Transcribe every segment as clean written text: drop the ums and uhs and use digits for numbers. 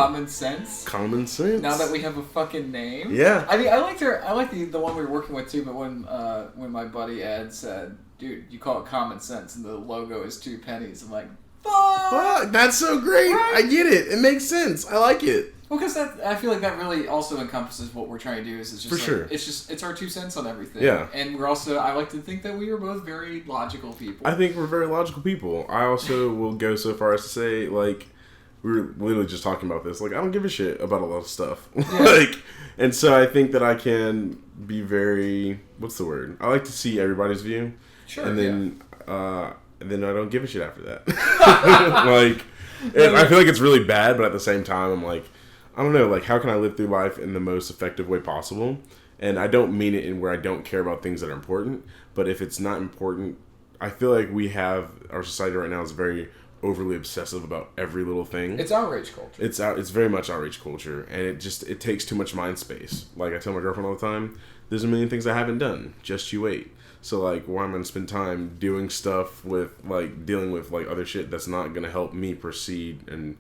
Common Sense. Common Sense. Now that we have a fucking name. Yeah. I mean, I liked her. I like the one we were working with too. But when my buddy Ed said, "Dude, you call it Common Sense, and the logo is 2 pennies," I'm like, "Fuck, that's so great! Right? I get it. It makes sense. I like it." Well, because I feel like that really also encompasses what we're trying to do. Is it's just for sure. It's our 2 cents on everything. Yeah. And we're also, I like to think that we are both very logical people. I think we're very logical people. I also will go so far as to say, like, we were literally just talking about this. Like, I don't give a shit about a lot of stuff. Yeah. And so I think that I can be very, what's the word? I like to see everybody's view. Sure. And then, I don't give a shit after that. I feel like it's really bad, but at the same time, I'm like, I don't know, like, how can I live through life in the most effective way possible? And I don't mean it in where I don't care about things that are important, but if it's not important, I feel like our society right now is very overly obsessive about every little thing. It's outrage culture. It's very much outrage culture, and it takes too much mind space. Like I tell my girlfriend all the time, there's a million things I haven't done. Just you wait. So like, why am I gonna spend time doing stuff with like dealing with like other shit that's not gonna help me proceed and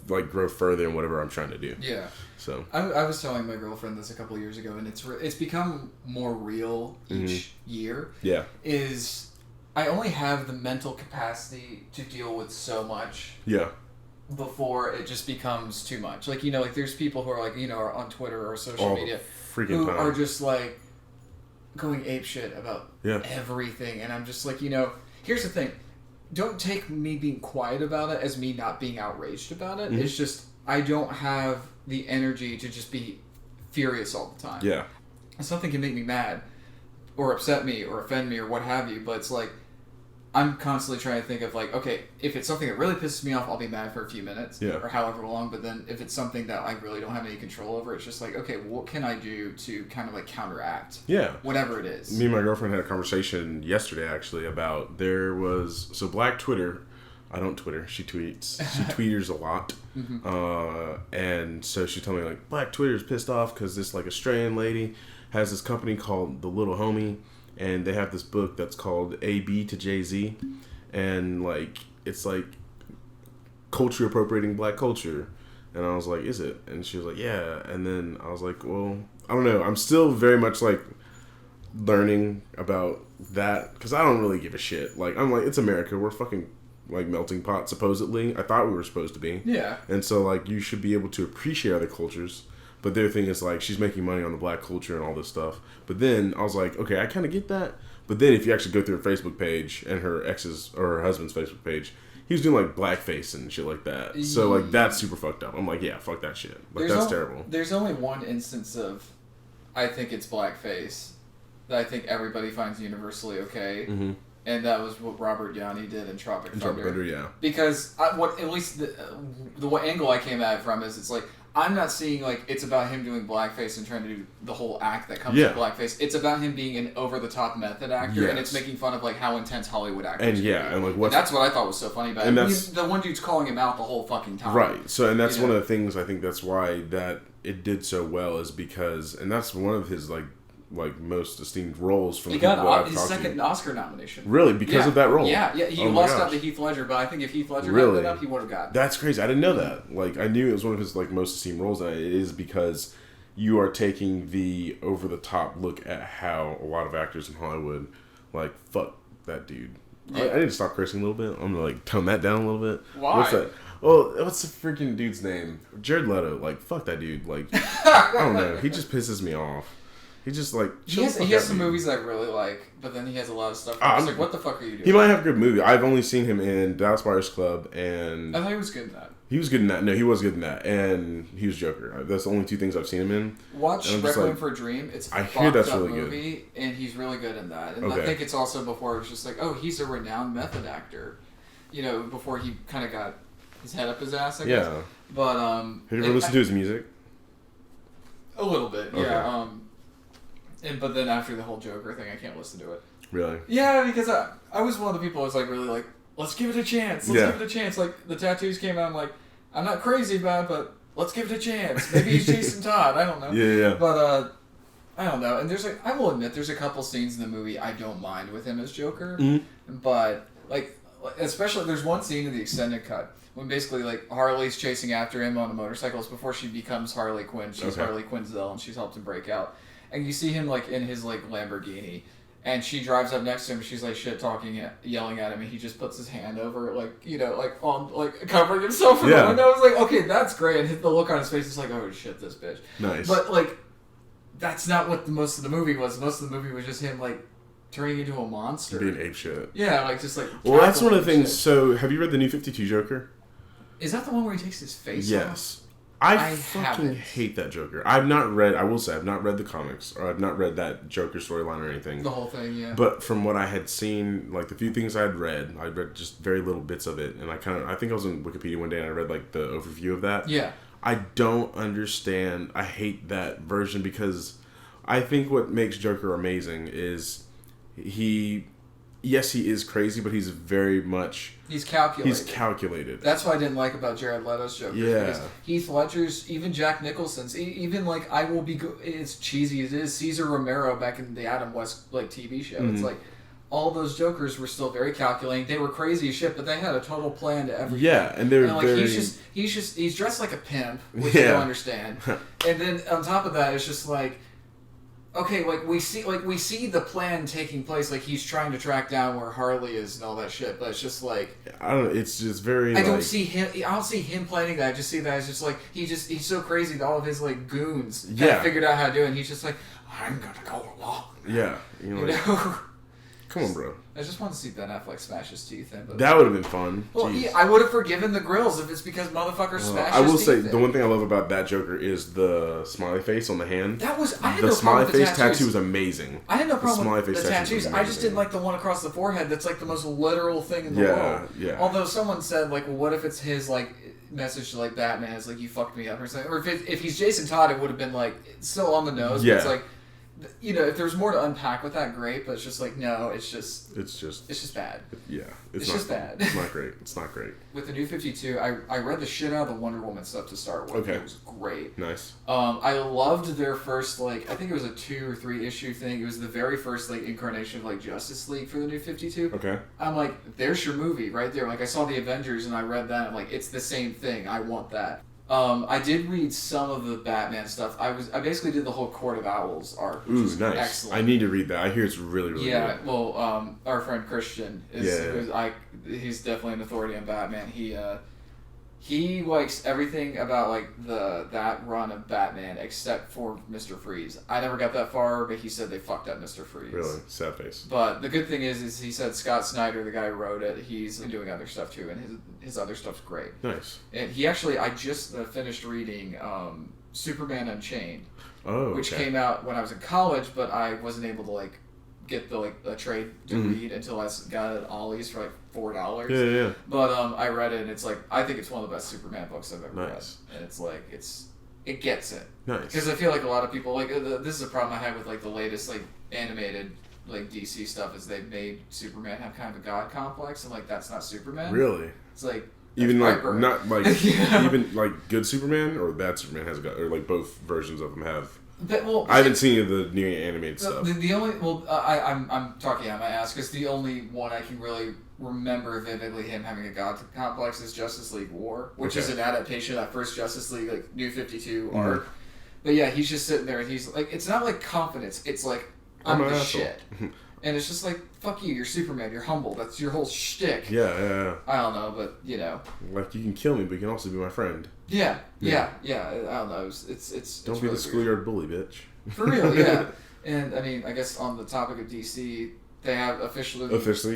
like grow further in whatever I'm trying to do. Yeah. So I was telling my girlfriend this a couple of years ago, and it's become more real each year. Yeah. Is I only have the mental capacity to deal with so much. Yeah. Before it just becomes too much. Like, like there's people who are like, are on Twitter or social media who are just like going apeshit about everything, and I'm just like, here's the thing. Don't take me being quiet about it as me not being outraged about it. Mm-hmm. It's just, I don't have the energy to just be furious all the time. Yeah. Something can make me mad or upset me or offend me or what have you, but it's like, I'm constantly trying to think of like, okay, if it's something that really pisses me off, I'll be mad for a few minutes or however long. But then if it's something that I really don't have any control over, it's just like, okay, what can I do to kind of like counteract whatever it is? Me and my girlfriend had a conversation yesterday actually about Black Twitter. I don't Twitter. She tweets. She tweeters a lot. Mm-hmm. And so she told me like, Black Twitter's pissed off because this like Australian lady has this company called The Little Homie. And they have this book that's called A.B. to Jay-Z. And, like, it's, like, culture appropriating black culture. And I was like, is it? And she was like, yeah. And then I was like, well, I don't know. I'm still very much, like, learning about that. Because I don't really give a shit. Like, I'm like, it's America. We're fucking, like, melting pot, supposedly. I thought we were supposed to be. Yeah. And so, like, you should be able to appreciate other cultures. But their thing is, like, she's making money on the black culture and all this stuff. But then I was like, okay, I kind of get that. But then if you actually go through her Facebook page and her husband's Facebook page, he was doing, like, blackface and shit like that. So, like, that's super fucked up. I'm like, yeah, fuck that shit. Like, that's terrible. There's only one instance of, I think it's blackface, that I think everybody finds universally okay. Mm-hmm. And that was what Robert Downey did in Tropic Thunder. Yeah. Because at least the angle I came at it from is it's like, I'm not seeing like it's about him doing blackface and trying to do the whole act that comes with blackface. It's about him being an over-the-top method actor, and it's making fun of like how intense Hollywood actors and like and that's what I thought was so funny about it. The one dude's calling him out the whole fucking time. Right. So and that's one of the things I think that's why that it did so well is because, and that's one of his like most esteemed roles from he got his second Oscar nomination. Really? Because of that role? Yeah. He lost out to Heath Ledger, but I think if Heath Ledger had it up, he would have got it. That's crazy. I didn't know that. Like, I knew it was one of his like most esteemed roles, and it is because you are taking the over-the-top look at how a lot of actors in Hollywood, like, fuck that dude. Yeah. I need to stop cursing a little bit. I'm gonna like tone that down a little bit. Why? What's that? Well, what's the freaking dude's name? Jared Leto. Like, fuck that dude. Like, I don't know. He just pisses me off. He just like he has some movies I really like, but then he has a lot of stuff. I'm like, what the fuck are you doing? He might have a good movie. I've only seen him in Dallas Buyers Club, and I thought he was good in that. He was good in that. No, he was good in that, and he was Joker. That's the only two things I've seen him in. Watch Requiem for a Dream. It's a fucked up movie, and he's really good in that. And I think it's also before it was just like, oh, he's a renowned method actor. Before he kind of got his head up his ass. I guess. Yeah. But have you ever listened to his music? A little bit, yeah. But then after the whole Joker thing, I can't listen to it. Really? Yeah, because I was one of the people who was like really like, let's give it a chance. Let's give it a chance. Like the tattoos came out, I'm like, I'm not crazy about it, but let's give it a chance. Maybe he's Jason Todd. I don't know. Yeah. But I don't know. And there's I will admit, there's a couple scenes in the movie I don't mind with him as Joker. Mm-hmm. But like especially there's one scene in the extended cut when basically like Harley's chasing after him on a motorcycle. It's before she becomes Harley Quinn. She's Harley GodzIlla, and she's helped him break out. And you see him like in his like Lamborghini, and she drives up next to him. And she's like shit talking, yelling at him, and he just puts his hand over like like on like covering himself in the window. I was like, okay, that's great. And the look on his face is like, oh shit, this bitch. Nice. But like, that's not what most of the movie was. Most of the movie was just him like turning into a monster, being ape shit. Yeah, like just like. Well, that's one of the things. Shit. So, have you read the New 52 Joker? Is that the one where he takes his face off? Yes. I fucking hate that Joker. I will say, I've not read the comics, or I've not read that Joker storyline or anything. The whole thing, yeah. But from what I had seen, like the few things I read just very little bits of it. And I think I was on Wikipedia one day and I read like the overview of that. Yeah. I don't understand. I hate that version because I think what makes Joker amazing is he is crazy, but he's very much... He's calculated. He's calculated. That's what I didn't like about Jared Leto's Joker. Yeah. Heath Ledger's, even Jack Nicholson's, even like it's cheesy as it is, Cesar Romero back in the Adam West like TV show. Mm-hmm. It's like all those Jokers were still very calculating. They were crazy as shit, but they had a total plan to everything. Yeah, and they're like very... he's dressed like a pimp, which you don't understand. And then on top of that, it's just like, okay, like we see the plan taking place, like he's trying to track down where Harley is and all that shit, but it's just like I don't know, it's just very I don't see him planning that. I just see that as just like he's so crazy that all of his like goons figured out how to do it, and he's just like, I'm gonna go along. Yeah. You know? Come on, bro. I just want to see Ben Affleck smash his teeth in. But that would have been fun. Well, I would have forgiven the grills if it's because motherfuckers smashed his teeth. I will say, the one thing I love about that Joker is the smiley face on the hand. I had the no smiley problem with face tattoo is amazing. I had no problem with the tattoos. I just didn't like the one across the forehead that's like the most literal thing in the world. Yeah. Although someone said, like, well, what if it's his, like, message to, like, Batman is, like, you fucked me up or something. Or if he's Jason Todd, it would have been, like, still on the nose. Yeah. But it's like, you know, if there's more to unpack with that, great. But it's just like, no, it's just bad. Yeah, it's just bad. It's not great. It's not great. With the New 52, I read the shit out of the Wonder Woman stuff to start with. Okay, it was great. Nice. I loved their first, like, I think it was a 2 or 3 issue thing. It was the very first like incarnation of like Justice League for the New 52. Okay. I'm like, there's your movie right there. Like I saw the Avengers and I read that. I'm like, it's the same thing. I want that. I did read some of the Batman stuff. I basically did the whole Court of Owls arc, which is nice. Excellent. I need to read that. I hear it's really, really good. Yeah, well, our friend Christian he's definitely an authority on Batman. He likes everything about like that run of Batman except for Mr. Freeze. I never got that far, but he said they fucked up Mr. Freeze. Really? Sad face. But the good thing is he said Scott Snyder, the guy who wrote it, he's doing other stuff too, and his other stuff's great. Nice. And he actually, I just finished reading Superman Unchained, which came out when I was in college, but I wasn't able to like get the a trade to read until I got it at Ollie's for like $4. Yeah. But I read it and it's like I think it's one of the best Superman books I've ever read, and it's like it gets it. Nice. Because I feel like a lot of people like this is a problem I have with like the latest like animated like DC stuff is they've made Superman have kind of a god complex and like that's not Superman. Really? It's like even like not like even like good Superman or bad Superman has a god, or like both versions of them have. I haven't seen any of the new animated stuff. The only I'm talking out my ass because the only one I can really remember vividly him having a god complex is Justice League War, which is an adaptation of that first Justice League like New 52 arc. But yeah, he's just sitting there and he's like, it's not like confidence, it's like I'm the shit. And it's just like, fuck you, you're Superman, you're humble, that's your whole shtick. Yeah. I don't know, but you know. Like, you can kill me, but you can also be my friend. Yeah, I don't know, it's Don't be really the schoolyard bully, bitch. For real, yeah. And, I mean, I guess on the topic of DC, they have officially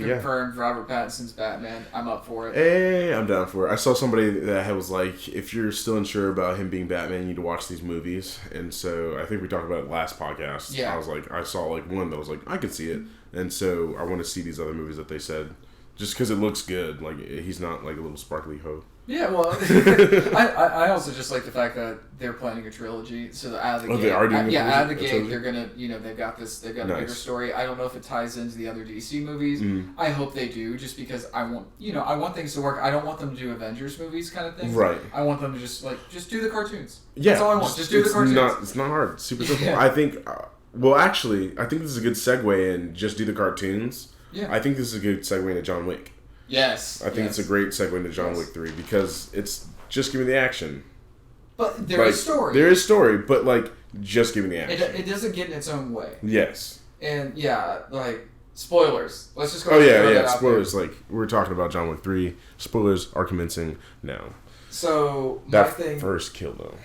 confirmed Robert Pattinson's Batman. I'm up for it. Hey, I'm down for it. I saw somebody that was like, if you're still unsure about him being Batman, you need to watch these movies. And so I think we talked about it last podcast. Yeah. I was like, I saw like one that was like, I could see it. And so I want to see these other movies that they said, just because it looks good. Like, he's not like a little sparkly hoe. Yeah, well, I also just like the fact that they're planning a trilogy. So out of the gate, they are doing out of the gate, they're gonna, they've got a bigger story. I don't know if it ties into the other DC movies. I hope they do, just because I want things to work. I don't want them to do Avengers movies kind of thing. Right. I want them to just do the cartoons. Yeah, that's all I want. Just do the cartoons. It's not hard. It's super simple. Yeah. I think. Well, actually, I think this is a good segue in just do the cartoons. Yeah. I think this is a good segue into John Wick. Yes. I think it's a great segue into John Wick 3 because it's just give me the action. But there is story. There is story, but like just give me the action. It doesn't get in its own way. Yes. And yeah, like spoilers. Let's just go. Oh yeah. Spoilers. Like we're talking about John Wick 3. Spoilers are commencing now. So that first kill though.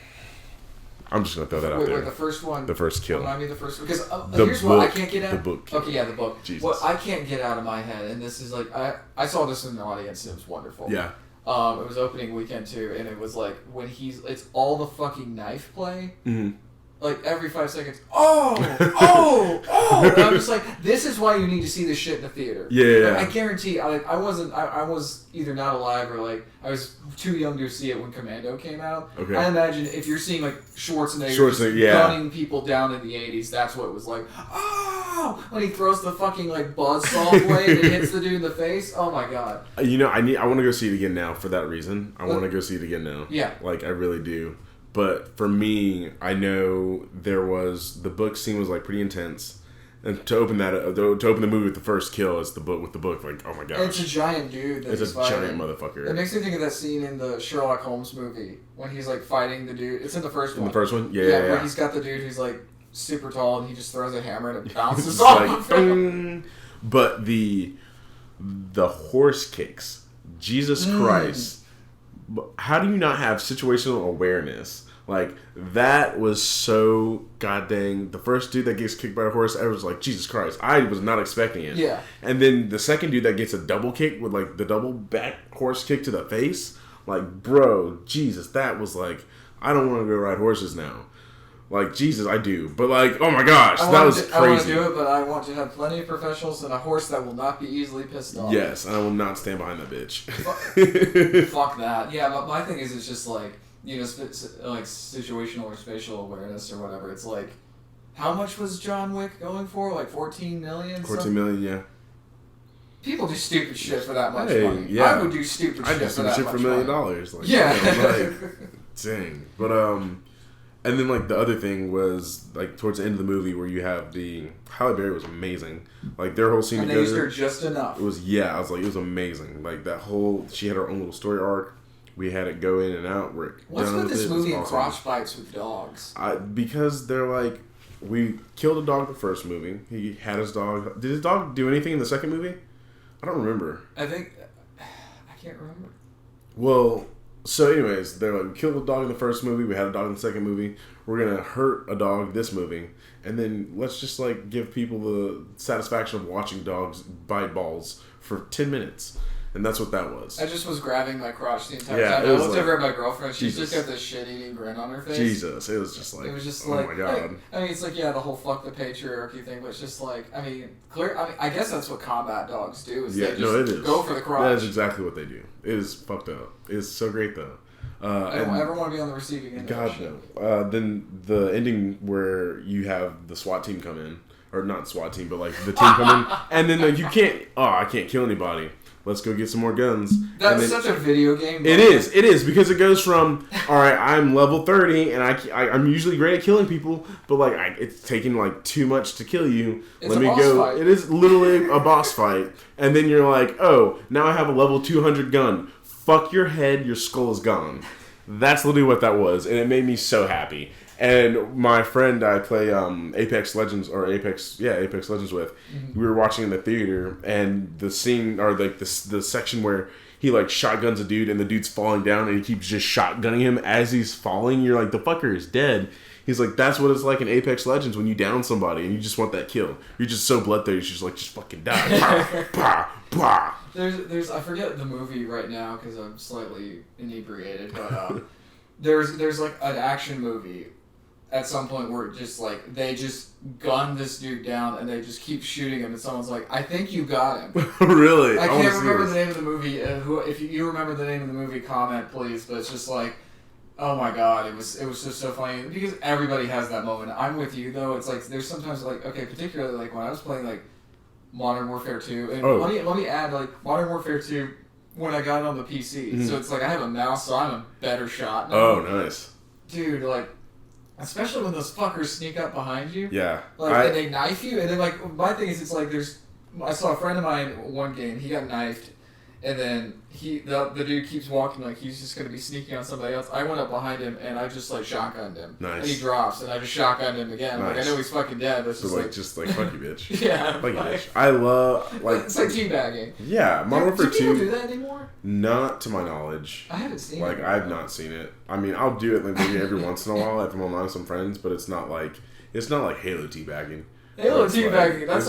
I'm just gonna throw that out there. Wait, the first one. The first kill. Remind me the first one because here's what I can't get out. The book. Okay, yeah, the book. Jesus. What I can't get out of my head, and this is like I saw this in the audience. And it was wonderful. Yeah. It was opening weekend too, and it was like when it's all the fucking knife play. Mm-hmm. Like every 5 seconds, and I'm just like, this is why you need to see this shit in the theater. Yeah. Like, I guarantee, I was either not alive or like I was too young to see it when Commando came out. Okay. I imagine if you're seeing like Schwarzenegger gunning people down in the 80s, that's what it was like. Oh, when he throws the fucking like buzzsaw blade and hits the dude in the face. Oh my god. I want to go see it again now for that reason. I want to go see it again now. Yeah. Like I really do. But for me, I know the book scene was like pretty intense, and to open the movie with the first kill is the book. Like, oh my gosh, it's a giant dude. It's a giant motherfucker. It makes me think of that scene in the Sherlock Holmes movie when he's like fighting the dude. It's in the first one. In the first one, yeah. Where he's got the dude who's like super tall and he just throws a hammer and it bounces off of him. But the horse kicks, Jesus Christ. How do you not have situational awareness? Like, that was so goddamn... The first dude that gets kicked by a horse, I was like, Jesus Christ. I was not expecting it. Yeah. And then the second dude that gets a double kick with, like, the double back horse kick to the face. Like, bro, Jesus, that was like... I don't want to go ride horses now. Like, Jesus, I do. But, like, oh my gosh, that was crazy. I want to do it, but I want to have plenty of professionals and a horse that will not be easily pissed off. Yes, and I will not stand behind that bitch. Fuck that. Yeah, but my thing is, it's just like, you know, like situational or spatial awareness or whatever. It's like, how much was John Wick going for? Like 14 million? 14 million, yeah. People do stupid shit for that much money. Yeah. I would do stupid shit for that much money. I'd do stupid shit for $1 million. Like, yeah. Dang. But, and then, like, the other thing was, like, towards the end of the movie where you have Halle Berry was amazing. Like, their whole scene together. And they used her just enough. It was amazing. Like, she had her own little story arc. We had it go in and out. What's with this movie and crotch fights with dogs? Because they're like, we killed a dog the first movie. He had his dog. Did his dog do anything in the second movie? I don't remember. I can't remember. Well... So anyways, they're like, we killed a dog in the first movie, we had a dog in the second movie, we're going to hurt a dog this movie, and then let's just like give people the satisfaction of watching dogs bite balls for 10 minutes. And that's what that was. I just was grabbing my crotch the entire time. I looked over at my girlfriend, she's just got this shit-eating grin on her face. Jesus, it was just like, oh my God. I mean, it's like, yeah, the whole fuck the patriarchy thing, but it's just like, I mean, I guess that's what combat dogs do, is they just go for the crotch. That is exactly what they do. It is fucked up. It's so great, though. I don't ever want to be on the receiving end of that shit. Then the ending where you have the SWAT team come in, or not SWAT team, but like the team come in, and then like, I can't kill anybody. Let's go get some more guns. That's such a video game. It is because it goes from, all right, I'm level 30 and I'm usually great at killing people, but like it's taking like too much to kill you. Let me go. Fight. It is literally a boss fight, and then you're like, oh, now I have a level 200 gun. Fuck your head, your skull is gone. That's literally what that was, and it made me so happy. And my friend I play Apex Legends with, we were watching in the theater, and the scene, or like the section where he like shotguns a dude and the dude's falling down and he keeps just shotgunning him as he's falling, you're like, the fucker is dead. He's like, that's what it's like in Apex Legends when you down somebody and you just want that kill. You're just so bloodthirsty, you're just like, just fucking die. Bah, bah, bah. There's I forget the movie right now because I'm slightly inebriated, but there's like an action movie at some point where just like they just gun this dude down and they just keep shooting him and someone's like, I think you got him. Really? I can't remember the name of the movie. If you remember the name of the movie, comment please. But it's just like, oh my god, it was just so funny because everybody has that moment. I'm with you though. It's like there's sometimes like, okay, particularly like when I was playing like Modern Warfare 2, and let me add like Modern Warfare 2 when I got it on the PC. Mm-hmm. So it's like I have a mouse, so I'm a better shot now. Oh, nice. Dude, like, especially when those fuckers sneak up behind you. Yeah. Like, and they knife you, and then, like, my thing is, it's like, I saw a friend of mine one game, he got knifed, And then the dude keeps walking like he's just going to be sneaking on somebody else. I went up behind him and I just like shotgunned him. Nice. And he drops and I just shotgunned him again. Nice. Like I know he's fucking dead, but it's just like fuck you, bitch. Yeah. Fuck you, bitch. I love like it's like teabagging. Yeah, Modern Warfare 2. Do people do that anymore? Not to my knowledge. I haven't seen it. Like I've not seen it. I mean, I'll do it like maybe every once in a while if I'm online with some friends, but it's not like Halo teabagging. Halo teabagging. That's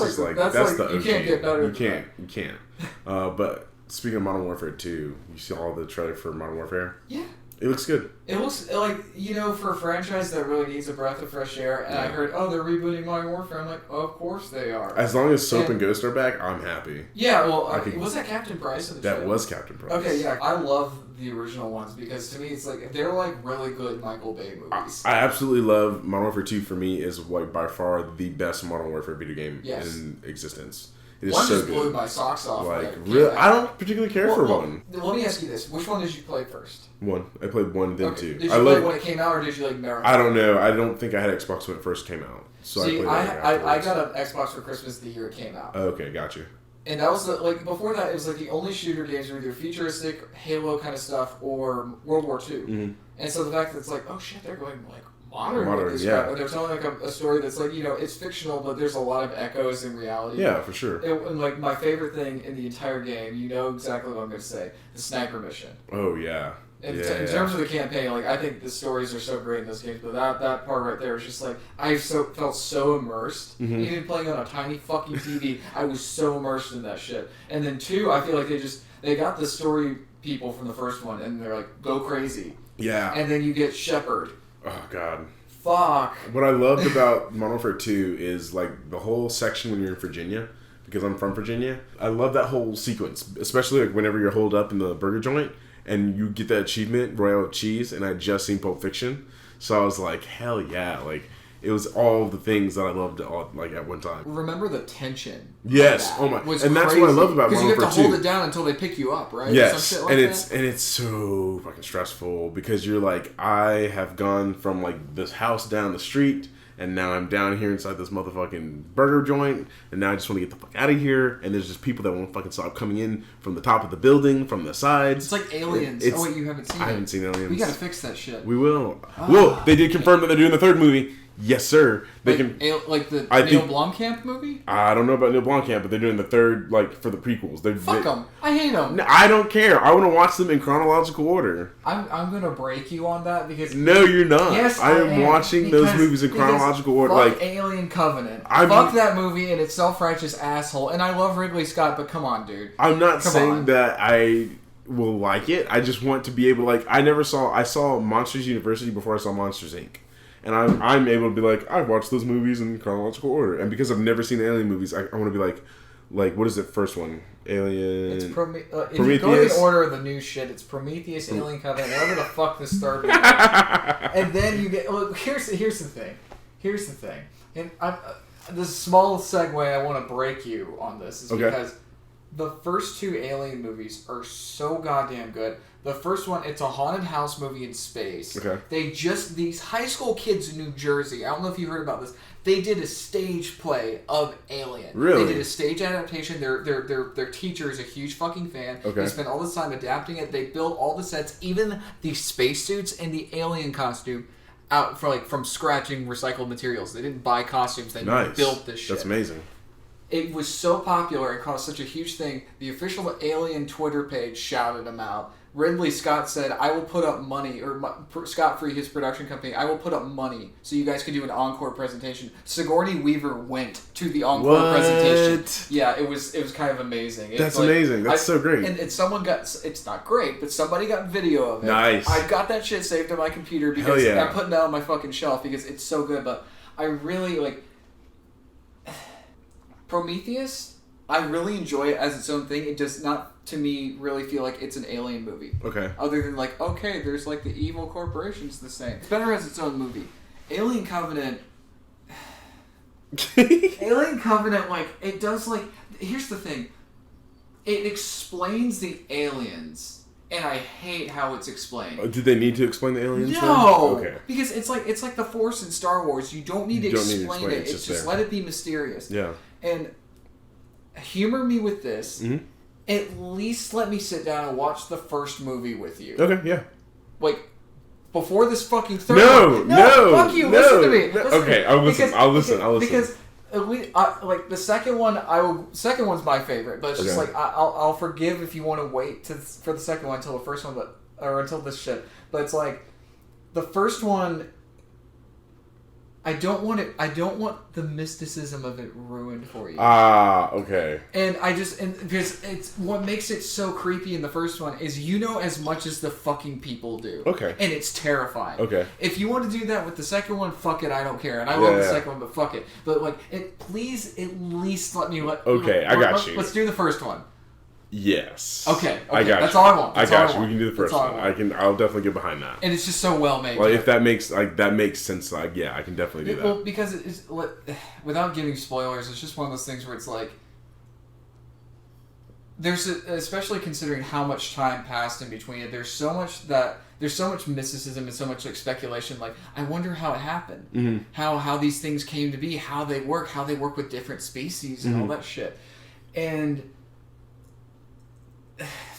the you can't get better. You can't. But speaking of Modern Warfare 2, you see all the trailer for Modern Warfare? Yeah. It looks good. It looks like, for a franchise that really needs a breath of fresh air, and I heard, they're rebooting Modern Warfare. I'm like, of course they are. As long as Soap and Ghost are back, I'm happy. Yeah, well, was that Captain Price in the show? That was Captain Price. Okay, yeah. I love the original ones because to me it's like, they're like really good Michael Bay movies. I absolutely love Modern Warfare 2 for me is like by far the best Modern Warfare video game in existence. It is one so just good. Blew my socks off. I don't particularly care for one. Let me ask you this: which one did you play first? One. I played one, then two. Did you play when it came out, or did you like marathon? I don't know. I don't think I had Xbox when it first came out. So I got an Xbox for Christmas the year it came out. Okay, got you. And that was before that, it was like the only shooter games were either futuristic, Halo kind of stuff, or World War II. Mm-hmm. And so the fact that it's like, oh shit, they're going like modern with this crap. And they're telling like a story that's like, it's fictional, but there's a lot of echoes in reality. Yeah, for sure. And like my favorite thing in the entire game, you know exactly what I'm going to say, the sniper mission. Oh yeah. In terms of the campaign, like I think the stories are so great in those games, but that part right there is just like I felt so immersed. Mm-hmm. Even playing on a tiny fucking TV, I was so immersed in that shit. And then 2, I feel like they got the story people from the first one, and they're like go crazy. Yeah. And then you get Shepard. Oh god. Fuck. What I loved about Modern Warfare 2 is like the whole section when you're in Virginia, because I'm from Virginia. I love that whole sequence, especially like whenever you're holed up in the burger joint. And you get that achievement, Royal Cheese, and I just seen Pulp Fiction. So I was like, hell yeah. Like, it was all the things that I loved at one time. Remember the tension. Yes. Oh my. And that's what I love about Modern Warfare 2. Because you have to hold it down until they pick you up, right? Yes. Some shit like and it's so fucking stressful because you're like, I have gone from like this house down the street and now I'm down here inside this motherfucking burger joint, and now I just want to get the fuck out of here, and there's just people that won't fucking stop coming in from the top of the building, from the sides. It's like Aliens. Oh wait, you haven't seen it? I haven't seen Aliens. We gotta fix that shit. We will. Well, they did confirm that they're doing the third movie. Yes, sir. They Neil Blomkamp movie? I don't know about Neil Blomkamp, but they're doing the third, for the prequels. Fuck them. I hate them. I don't care. I want to watch them in chronological order. I'm going to break you on that because... No, you're not. Yes, I am watching those movies in chronological order. Fuck Alien Covenant. Fuck that movie and its self-righteous asshole. And I love Ridley Scott, but come on, dude. I'm not saying that I will like it. I just want to be able I saw Monsters University before I saw Monsters, Inc. And I'm able to be like, I watched those movies in chronological order. And because I've never seen the Alien movies, I want to be like, what is the first one? Alien... It's Prometheus. If you go in order of the new shit, it's Prometheus, Alien Covenant, whatever the fuck this started with. And then you get... Look, here's the thing. Here's the thing. And this small segue I want to break you on this is because the first 2 Alien movies are so goddamn good. The first one, it's a haunted house movie in space. Okay. These high school kids in New Jersey, I don't know if you heard about this, they did a stage play of Alien. Really? They did a stage adaptation. Their teacher is a huge fucking fan. Okay. They spent all this time adapting it. They built all the sets, even the spacesuits and the alien costume, out from scratching recycled materials. They didn't buy costumes. They built this shit. That's amazing. It was so popular and caused such a huge thing. The official Alien Twitter page shouted them out. Ridley Scott said, I will put up money, or Scott Free, his production company, I will put up money so you guys can do an encore presentation. Sigourney Weaver went to the encore presentation. Yeah, it was kind of amazing. That's amazing. That's so great. And someone it's not great, but somebody got video of it. Nice. I've got that shit saved on my computer because I'm putting that on my fucking shelf because it's so good, but I really, Prometheus, I really enjoy it as its own thing. It does not, to me, really feel like it's an Alien movie. Okay. Other than there's the evil corporation's the same. It's better as its own movie. Alien Covenant. Alien Covenant, it does here's the thing. It explains the aliens. And I hate how it's explained. Did they need to explain the aliens? No, okay. Because it's like the Force in Star Wars. You don't need to explain it. It's just let it be mysterious. Yeah. And humor me with this. Mm-hmm. at least let me sit down and watch the first movie with you. Okay, yeah. Like, before this fucking third one. No, fuck you, listen to me. Okay, I'll listen. Because like the second one, second one's my favorite, but it's just like I'll forgive if you want to wait for the second one until the first one, or until this shit. But it's like the first one. I don't want the mysticism of it ruined for you. Okay. And because it's what makes it so creepy in the first one is as much as the fucking people do. Okay. And it's terrifying. Okay. If you want to do that with the second one, fuck it, I don't care. And I love the second one, but fuck it. But like, please at least let me Okay, I got you. Let's do the first one. Yes. Okay. I got That's you. all I want. I got you. We can do the first one. I'll definitely get behind that. And it's just so well made. Like, if that makes sense, I can definitely do that. Well, because it's without giving spoilers, it's just one of those things where it's like especially considering how much time passed in between it. There's so much mysticism and so much like speculation. Like, I wonder how it happened, mm-hmm. how these things came to be, how they work with different species and all that shit, and.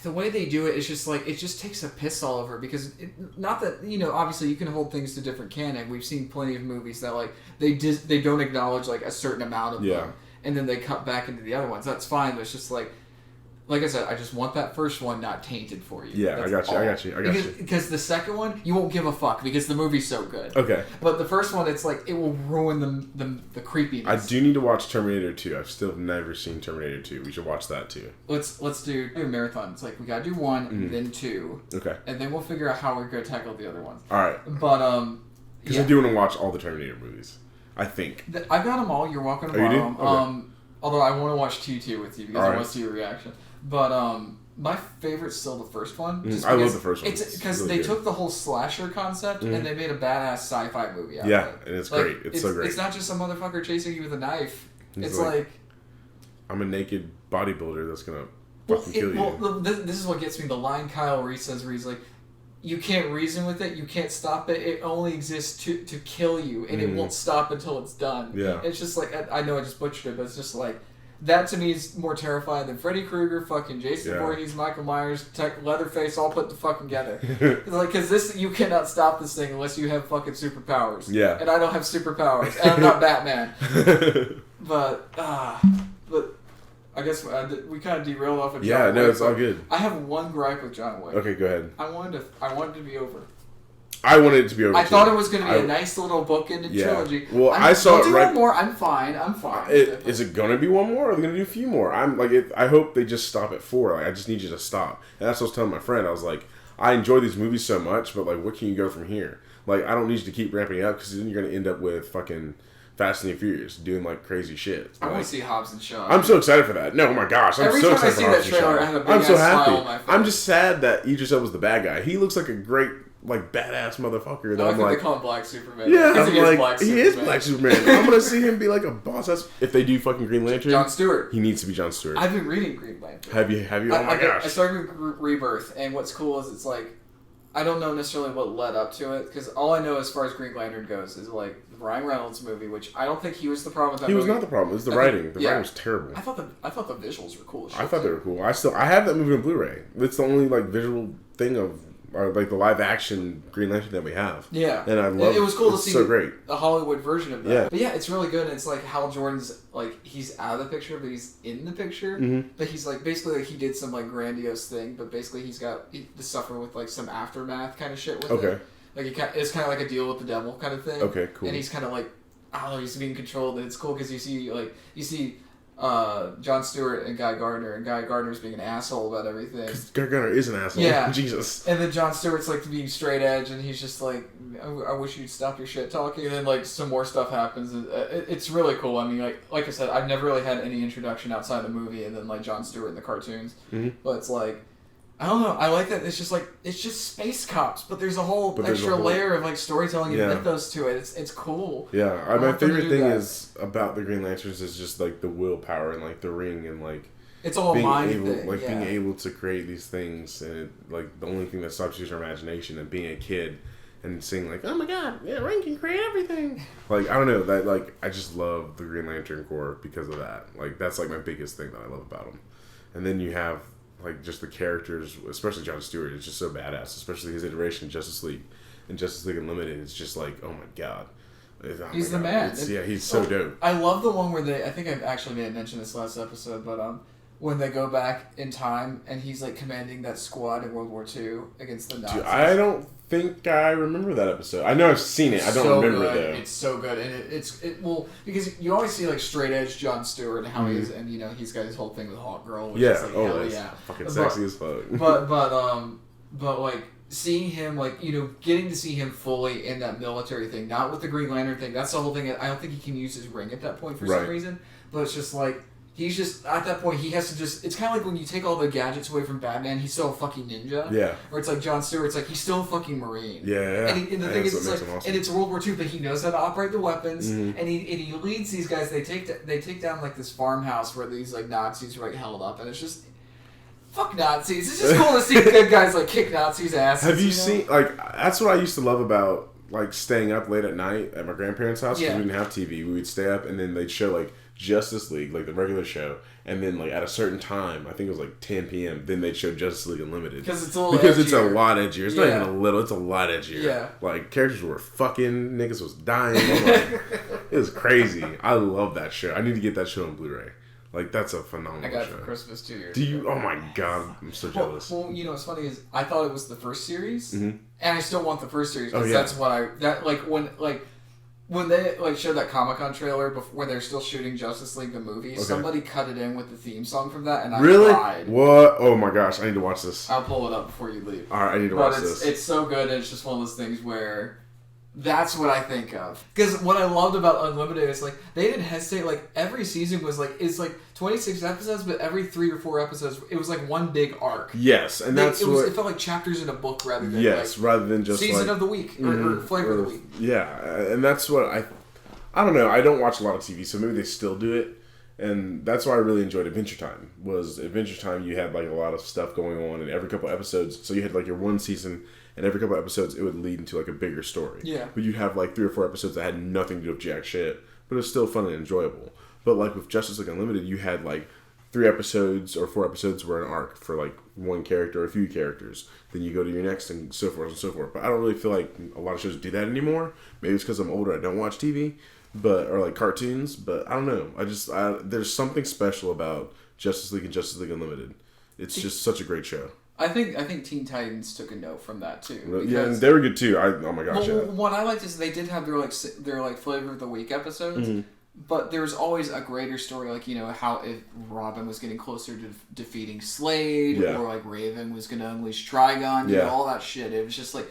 The way they do it is just like, it just takes a piss all over, because not that, obviously you can hold things to different canon. We've seen plenty of movies that like they don't acknowledge like a certain amount of them, and then they cut back into the other ones. That's fine, but it's just like I said, I just want that first one not tainted for you. Yeah, I got you. Because the second one, you won't give a fuck because the movie's so good. Okay. But the first one, it's like, it will ruin the creepiness. I do need to watch Terminator 2. I've still never seen Terminator 2. We should watch that too. Let's do a marathon. It's like, we gotta do one, then two. Okay. And then we'll figure out how we're gonna tackle the other ones. Alright. But, because I do want to watch all the Terminator movies. I think. I've got them all. You're welcome to borrow them. Okay. Although I want to watch T2 with you because I want to see your reaction. But my favorite's still the first one. I love the first one. It's because really they took the whole slasher concept and they made a badass sci-fi movie out of it. Yeah, and it's great. It's so great. It's not just a motherfucker chasing you with a knife. It's like I'm a naked bodybuilder that's gonna fucking kill you. Well, this is what gets me. The line Kyle Reese says, where he's like, "You can't reason with it. You can't stop it. It only exists to kill you, and it won't stop until it's done." Yeah. It's just like, I know I just butchered it, but it's just like. That to me is more terrifying than Freddy Krueger, fucking Jason Voorhees, Michael Myers, Leatherface, all put together. Like, because this, you cannot stop this thing unless you have fucking superpowers. Yeah. And I don't have superpowers, and I'm not Batman. But I guess we kind of derailed off of John Wick. It's all good. I have one gripe with John Wick. Okay, go ahead. I wanted to be over. I wanted it to be over. I thought it was going to be a nice little bookended trilogy. Well, I saw it right. One more. I'm fine. Is it going to be one more? Or are they going to do a few more? I'm like, I hope they just stop at 4. Like, I just need you to stop. And that's what I was telling my friend. I was like, I enjoy these movies so much, but like, what can you go from here? Like, I don't need you to keep ramping up because then you're going to end up with fucking Fast and the Furious doing like crazy shit. I want to see Hobbs and Shaw. I'm so excited for that. No, oh my gosh, I'm so excited for Hobbs and Shaw. Every time I see that trailer, I have a big ass smile on my face. I'm just sad that Idris Elba's the bad guy. He looks like a great. Like badass motherfucker. That I'm like, they call him Black Superman. Yeah, he is Black Superman. I'm gonna see him be like a boss. If they do fucking Green Lantern, John Stewart. He needs to be John Stewart. I've been reading Green Lantern. Have you? Oh my gosh! I started with Rebirth, and what's cool is it's like I don't know necessarily what led up to it because all I know as far as Green Lantern goes is like the Ryan Reynolds movie, which I don't think he was the problem with that. He was not the problem. It was the writing. The writing was terrible. I thought the visuals were cool as shit. I thought they were cool. I have that movie on Blu-ray. It's the only like visual thing of. Or like the live action Green Lantern that we have. Yeah. And I love it. It was cool to see so great. the Hollywood version of that. Yeah. But yeah, it's really good. And it's like Hal Jordan's like he's out of the picture, but he's in the picture. Mm-hmm. But he's like basically like he did some like grandiose thing, but basically he's got to suffer with like some aftermath kind of shit with it. Like it's kind of like a deal with the devil kind of thing. Okay, cool. And he's kind of like I don't know, he's being controlled, and it's cool because you see John Stewart and Guy Gardner, and Guy Gardner's being an asshole about everything. Because Guy Gardner is an asshole. Yeah. Jesus. And then John Stewart's like being straight edge, and he's just like, I wish you'd stop your shit talking. And then like some more stuff happens. And it's really cool. I mean, like I said, I've never really had any introduction outside the movie, and then like John Stewart in the cartoons. Mm-hmm. But it's like, I don't know. I like that. It's just space cops, but there's a whole extra layer of like storytelling and mythos to it. It's cool. Yeah, my favorite thing is about the Green Lanterns is just like the willpower and like the ring and like it's all mind thing. Like being able to create these things, and like the only thing that stops you is your imagination and being a kid and saying like, oh my god, yeah, ring can create everything. Like I don't know that like I just love the Green Lantern Corps because of that. Like that's like my biggest thing that I love about them. And then you have like just the characters, especially Jon Stewart, is just so badass. Especially his iteration, Justice League and Justice League Unlimited. It's just like, oh my god. He's the man. He's so dope. I love the one where I think I actually may have mentioned this last episode, but when they go back in time and he's like commanding that squad in World War II against the Nazis. Dude, I don't think I remember that episode. I know I've seen it. I don't remember it though. It's so good, and well, because you always see like straight edge Jon Stewart and how he's, and he's got his whole thing with Hawk Girl, which is like hell yeah, fucking sexy as fuck. but like seeing him, like getting to see him fully in that military thing, not with the Green Lantern thing. That's the whole thing. I don't think he can use his ring at that point for some reason, but it's just like. He's just, at that point, he has to just... It's kind of like when you take all the gadgets away from Batman, he's still a fucking ninja. Yeah. Or it's like Jon Stewart, it's like, he's still a fucking Marine. Yeah. And the thing is, it's like... Awesome. And it's World War II, but he knows how to operate the weapons. Mm-hmm. And he leads these guys. They take down, like, this farmhouse where these, like, Nazis are, like, held up. And it's just... Fuck Nazis. It's just cool to see good guys, like, kick Nazis' asses. Have you seen... Like, that's what I used to love about, like, staying up late at night at my grandparents' house. Because we didn't have TV. We would stay up, and then they'd show, like... Justice League, like the regular show, and then like at a certain time, I think it was like 10 p.m. Then they'd show Justice League Unlimited because it's a lot edgier. It's not even a little; it's a lot edgier. Yeah, like characters were fucking, niggas was dying. Like, it was crazy. I love that show. I need to get that show on Blu-ray. Like that's a phenomenal show. I got it for Christmas 2 years. Do you? Oh my god, I'm so jealous. Well, what's funny is I thought it was the first series, and I still want the first series because that's what when they like showed that Comic-Con trailer when they're still shooting Justice League the movie, somebody cut it in with the theme song from that, and I cried. What? Oh my gosh, I need to watch this. I'll pull it up before you leave. Alright, I need to watch this. It's so good, and it's just one of those things where that's what I think of. Because what I loved about Unlimited is like they didn't hesitate. Like every season was like 26 episodes, but every 3 or 4 episodes it was like one big arc. Yes, and it felt like chapters in a book rather than rather than just season of the week or flavor of the week. Yeah, and that's what I don't know. I don't watch a lot of TV, so maybe they still do it. And that's why I really enjoyed Adventure Time. Was Adventure Time you had like a lot of stuff going on in every couple episodes. So you had like your one season, and every couple episodes it would lead into like a bigger story. Yeah. But you'd have like 3 or 4 episodes that had nothing to do with jack shit, but it's still fun and enjoyable. But like with Justice League Unlimited, you had like 3 episodes or 4 episodes were an arc for like one character or a few characters. Then you go to your next and so forth and so forth. But I don't really feel like a lot of shows do that anymore. Maybe it's because I'm older. I don't watch TV. Or like cartoons, but I don't know. There's something special about Justice League and Justice League Unlimited. It's just such a great show. I think Teen Titans took a note from that too. Yeah, and they were good too. Oh my gosh! Well, what I liked is they did have their flavor of the week episodes, but there was always a greater story, like how if Robin was getting closer to defeating Slade, or like Raven was going to unleash Trigon, all that shit. It was just like.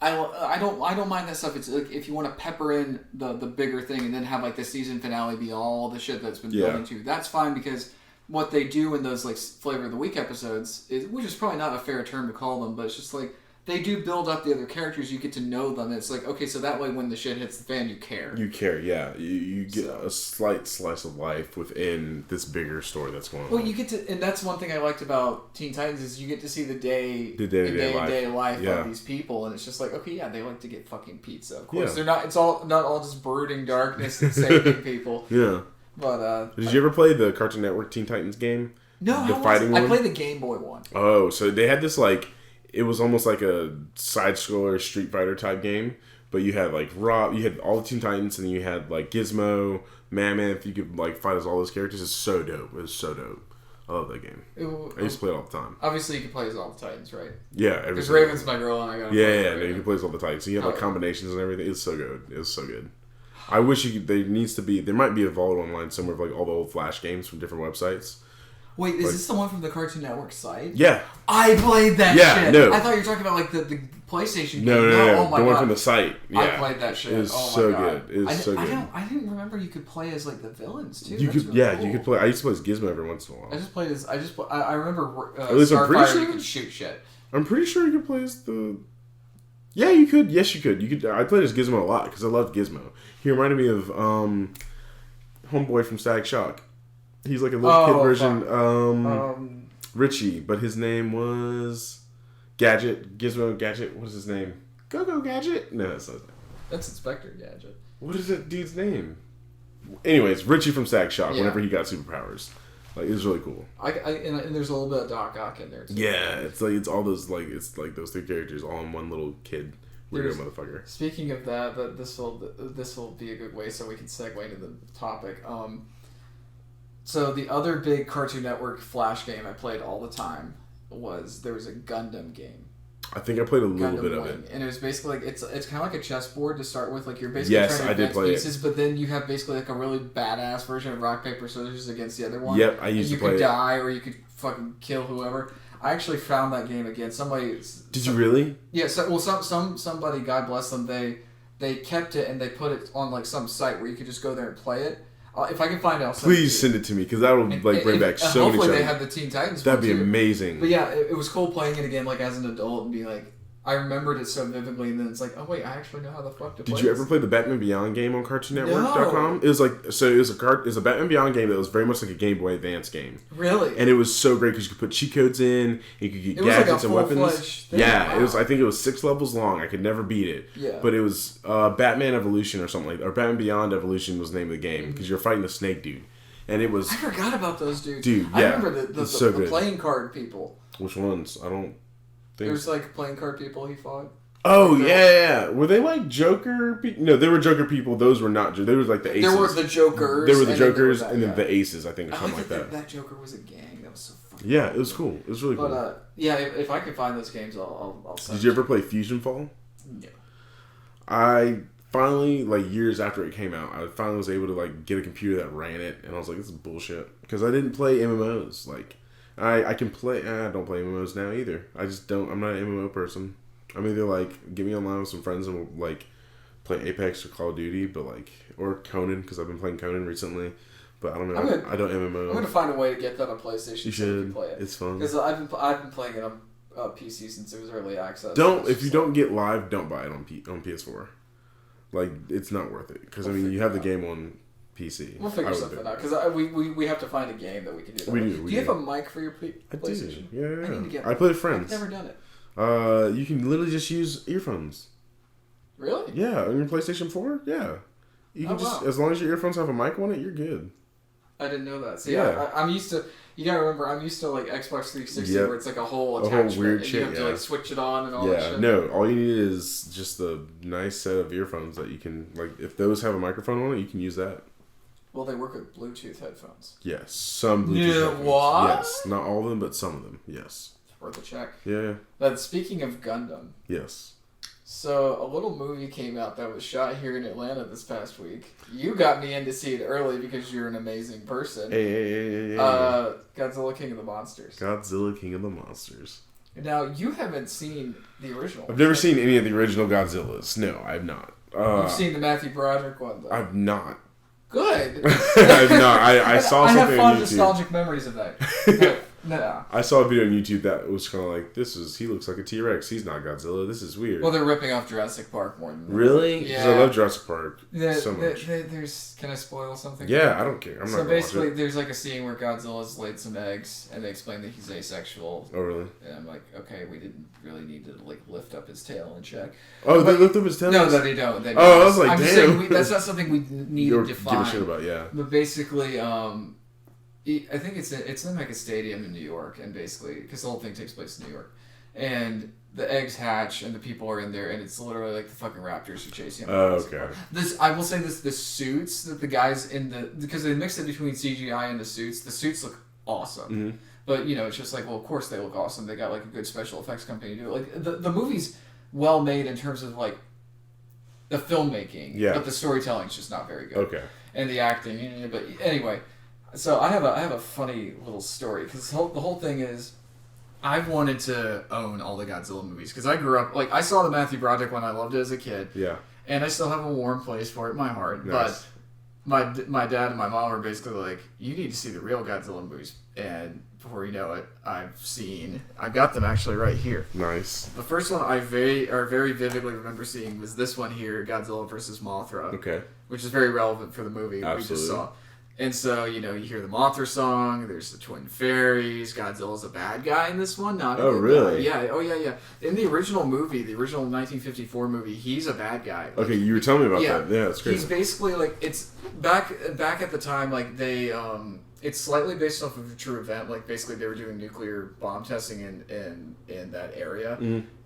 I don't mind that stuff. It's like if you want to pepper in the bigger thing and then have like the season finale be all the shit that's been building to, that's fine because what they do in those like flavor of the week episodes is, which is probably not a fair term to call them, but it's just like they do build up the other characters. You get to know them. It's like, okay, so that way when the shit hits the fan, you care. You care, yeah. You get a slight slice of life within this bigger story that's going on. Well, you get to, and that's one thing I liked about Teen Titans is you get to see the day-to-day life of these people, and it's just like, okay, yeah, they like to get fucking pizza. Of course, they're not. It's not all just brooding darkness and saving people. Yeah. But did you ever play the Cartoon Network Teen Titans game? No, the fighting one. I played the Game Boy one. Oh, so they had this like. It was almost like a side-scroller Street Fighter type game, but you had like you had all the Teen Titans, and then you had like Gizmo, Mammoth. You could like fight as all those characters. It's so dope. It was so dope. I love that game. I used to play it all the time. Obviously, you can play as all the Titans, right? Yeah, because Raven's my girl, and I got. Yeah, no, you can play as all the Titans. So you have like combinations and everything. It's so good. It was so good. I wish you could. There might be a vault online somewhere of like all the old Flash games from different websites. Wait, is this the one from the Cartoon Network site? Yeah. I played that shit. No. I thought you were talking about like the PlayStation game. No. Oh my God. The one from the site. Yeah. I played that shit. It was so good. It was so good. I didn't remember you could play as like the villains too. You could, really cool. You could play. I used to play as Gizmo every once in a while. I remember Starfire, you could shoot shit. I'm pretty sure you could play as the... Yeah, you could. Yes, you could. I played as Gizmo a lot because I loved Gizmo. He reminded me of Homeboy from Static Shock. He's like a little kid version. Richie, but his name was Gadget. Gizmo Gadget. What is his name? Go Gadget? No, that's not his name. That's Inspector Gadget. What is that dude's name? Anyways, Richie from Static Shock. Yeah. Whenever he got superpowers, Like, it's really cool. And there's a little bit of Doc Ock in there too. Yeah, it's all those it's like those 3 characters all in one little kid weirdo motherfucker. Speaking of that, this will be a good way so we can segue into the topic. So the other big Cartoon Network Flash game I played all the time there was a Gundam game. I think I played a little bit of it, and it was basically like it's kind of like a chessboard to start with. Like you're basically trying to advance pieces, but then you have basically like a really badass version of rock paper scissors against the other one. Yep, I used to play. You could die, or you could fucking kill whoever. I actually found that game again. Did you really? Yeah. Somebody, God bless them, they kept it and they put it on like some site where you could just go there and play it. If I can find it, I'll send Please send it to me, because that will bring back so many. Hopefully they have the Teen Titans. That'd be amazing. But yeah, it was cool playing it again, like as an adult, and be like, I remembered it so vividly, and then it's like, oh wait, I actually know how the fuck to play. Did you ever play the Batman Beyond game on CartoonNetwork.com? No. It was it was a Batman Beyond game that was very much like a Game Boy Advance game. Really? And it was so great because you could put cheat codes in, you could get gadgets and weapons. Yeah, wow. It was. I think it was 6 levels long. I could never beat it. Yeah. But it was Batman Evolution or something like that. Or Batman Beyond Evolution was the name of the game, because you're fighting the Snake dude. And it was... I forgot about those dudes. Dude, yeah. I remember the playing card people. Which ones? I don't think... There's like playing card people he fought. Oh, yeah. Were they like Joker people? No, they were Joker people. Those were not... They were like the aces. There were the Jokers. There were the Jokers and then the aces, I think, or something like that. That Joker was a gang. That was so fucking Yeah, it was cool. It was really cool. But, yeah, if I can find those games, I'll send Did you ever play Fusion Fall? No. I finally, like years after it came out, I finally was able to like get a computer that ran it, and I was like, this is bullshit. Because I didn't play MMOs. Like, I can play... I don't play MMOs now either. I just don't... I'm not an MMO person. I'm either like get me online with some friends and we'll like play Apex or Call of Duty, but like, or Conan, because I've been playing Conan recently. But I don't know. I don't MMO. I'm gonna find a way to get that on PlayStation. You should. Play it. It's fun. Because I've been playing it on PC since it was early access. If you don't get live, don't buy it on PS4. Like, it's not worth it, because you have the game on PC. We'll figure something out, because we have to find a game that we can do that. Do you have a mic for your PlayStation? I do. Yeah. I need to get. I play with friends. I've never done it. You can literally just use earphones. Really? Yeah, on your PlayStation 4? Yeah. You can as long as your earphones have a mic on it, you're good. I didn't know that. See, yeah. I'm used to, you gotta remember, I'm used to like Xbox 360 where it's like a whole attachment. A whole weird shit, you have to like switch it on and all that shit. Yeah, no, all you need is just a nice set of earphones that you can, like, if those have a microphone on it, you can use that. Well, they work with Bluetooth headphones. Yes, some Bluetooth headphones. What? Yes, not all of them, but some of them, yes. Worth a check. Yeah. But speaking of Gundam. Yes. So, a little movie came out that was shot here in Atlanta this past week. You got me in to see it early because you're an amazing person. Hey. Godzilla King of the Monsters. Godzilla King of the Monsters. Now, you haven't seen the original. I've never seen any of the original Godzillas. No, I've not. You've seen the Matthew Broderick one, though. I've not. Good. I've not. I saw something on YouTube. I have fond nostalgic memories of that. No. I saw a video on YouTube that was kind of like, he looks like a T-Rex. He's not Godzilla. This is weird. Well, they're ripping off Jurassic Park more than that. Really? Because I love Jurassic Park so much. Can I spoil something? Yeah, I don't care. I'm not gonna basically, watch it. There's like a scene where Godzilla's laid some eggs, and they explain that he's asexual. Oh, really? And I'm like, okay, we didn't really need to like lift up his tail and check. Oh, they lift up his tail? No, they don't. I was like, I'm damn. just saying that's not something we need to define. Give a shit about, yeah. But basically, I think it's in like a stadium in New York, and basically, because the whole thing takes place in New York, and the eggs hatch, and the people are in there, and it's literally like the fucking Raptors are chasing them. Oh, okay. I will say the suits that the guys because they mix it between CGI and the suits look awesome. Mm-hmm. But, it's just like, well, of course they look awesome. They got like a good special effects company to do it. Like, the movie's well made in terms of like the filmmaking, but the storytelling's just not very good. Okay. And the acting, but anyway. So I have a funny little story, because the whole thing is, I've wanted to own all the Godzilla movies, because I grew up, like, I saw the Matthew Broderick one, I loved it as a kid. Yeah. And I still have a warm place for it in my heart. Nice. But my dad and my mom were basically like, you need to see the real Godzilla movies. And before you know it, I've got them actually right here. Nice. The first one I very vividly remember seeing was this one here, Godzilla vs. Mothra. Okay. Which is very relevant for the movie Absolutely. we just saw. And so, you hear the Mothra song, there's the Twin Fairies, Godzilla's a bad guy in this one, not a good really? guy. Yeah, yeah. In the original movie, the original 1954 movie, he's a bad guy. Like, okay, you were telling me about that. Yeah, that's crazy. He's basically, like, it's back at the time, like, they, It's slightly based off of a true event. Like, basically, they were doing nuclear bomb testing in that area,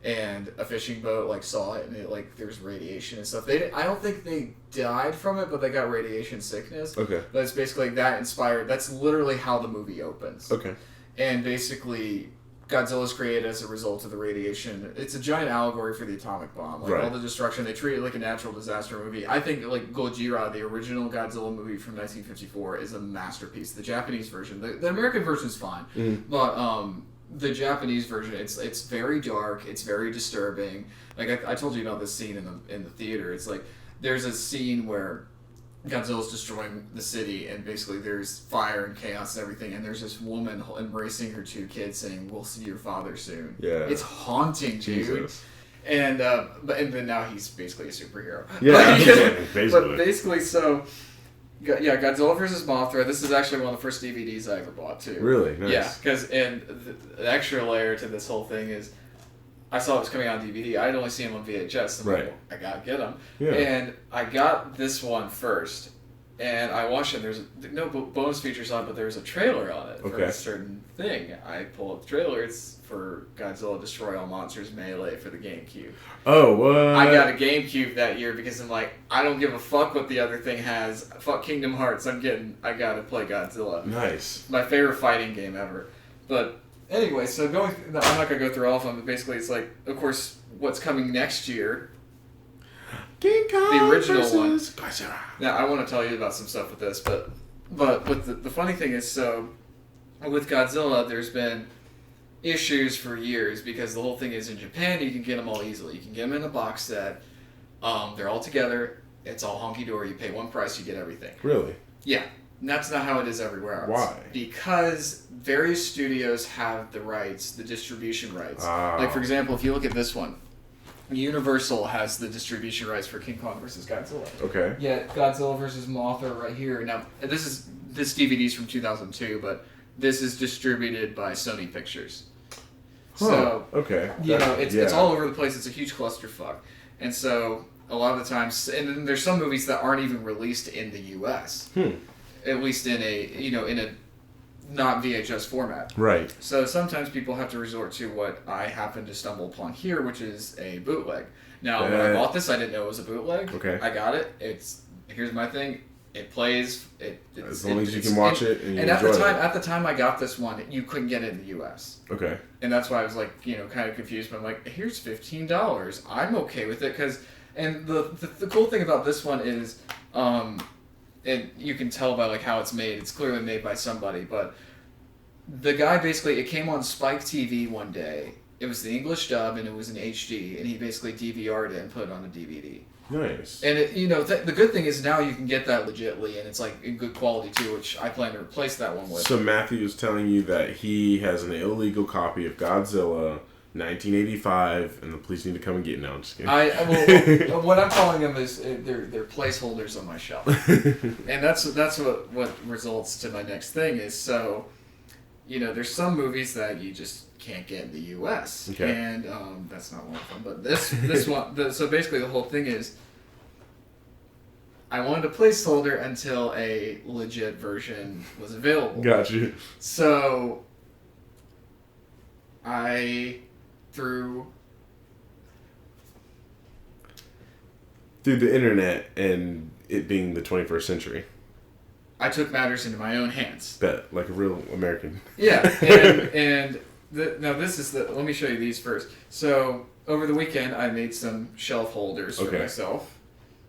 and a fishing boat like saw it, and it like there's radiation and stuff. I don't think they died from it, but they got radiation sickness. Okay. But it's basically that inspired. That's literally how the movie opens. Okay. And basically, Godzilla's created as a result of the radiation. It's a giant allegory for the atomic bomb. Like, all the destruction, they treat it like a natural disaster movie. I think, like, GodzIlla, the original Godzilla movie from 1954, is a masterpiece. The Japanese version. The American version is fine. But the Japanese version, it's very dark. It's very disturbing. Like, I told you about this scene in the theater. It's like, there's a scene where Godzilla's destroying the city, and basically there's fire and chaos and everything, and there's this woman embracing her 2 kids saying, "We'll see your father soon." Yeah. It's haunting, dude. Jesus. And then now he's basically a superhero. Yeah, basically. But basically, so, yeah, Godzilla vs. Mothra, this is actually one of the first DVDs I ever bought, too. Really? Nice. Yeah, because, and the extra layer to this whole thing is, I saw it was coming out on DVD. I'd only seen them on VHS. I'm like, well, I gotta get them. Yeah. And I got this one first, and I watched it. There's no bonus features on it, but there's a trailer on it for a certain thing. I pull up the trailer. It's for Godzilla Destroy All Monsters Melee for the GameCube. Oh, what? I got a GameCube that year because I'm like, I don't give a fuck what the other thing has. Fuck Kingdom Hearts. I gotta play Godzilla. Nice. My favorite fighting game ever. But anyway, so I'm not going to go through all of them, but basically it's like, of course, what's coming next year, King Kong the original one. GodzIlla. Now, I want to tell you about some stuff with this, but with the funny thing is, so, with Godzilla, there's been issues for years, because the whole thing is in Japan, you can get them all easily. You can get them in a box set, they're all together, it's all honky-dory, you pay one price, you get everything. Really? Yeah. And that's not how it is everywhere else. Why? Because various studios have the rights, the distribution rights. Like, for example, if you look at this one, Universal has the distribution rights for King Kong vs. Godzilla. Okay. Yeah, Godzilla vs. Mothra right here. Now, this DVD's from 2002, but this is distributed by Sony Pictures. Huh. So, okay. It's all over the place. It's a huge clusterfuck. And so, a lot of the times, and then there's some movies that aren't even released in the U.S., at least in a not VHS format. Right. So sometimes people have to resort to what I happen to stumble upon here, which is a bootleg. Now, when I bought this, I didn't know it was a bootleg. Okay. I got it. Here's my thing. It plays. As long as you can watch it and you enjoy it. At the time I got this one, you couldn't get it in the U.S. Okay. And that's why I was like, kind of confused. But I'm like, here's $15. I'm okay with it and the cool thing about this one is, and you can tell by like how it's made. It's clearly made by somebody, but the guy basically, it came on Spike TV one day. It was the English dub and it was in HD, and he basically DVR'd it and put it on a DVD. Nice. And the good thing is now you can get that legitly, and it's like in good quality too, which I plan to replace that one with. So Matthew is telling you that he has an illegal copy of Godzilla 1985, and the police need to come and get it. No, I'm just kidding. What I'm calling them is they're placeholders on my shelf, and that's what results to my next thing is, so, there's some movies that you just can't get in the U.S. Okay. And that's not one of them, but this one. So basically, the whole thing is, I wanted a placeholder until a legit version was available. Gotcha. So I through the internet and it being the 21st century, I took matters into my own hands. Bet, like a real American. Yeah, and now this is let me show you these first. So over the weekend, I made some shelf holders for myself.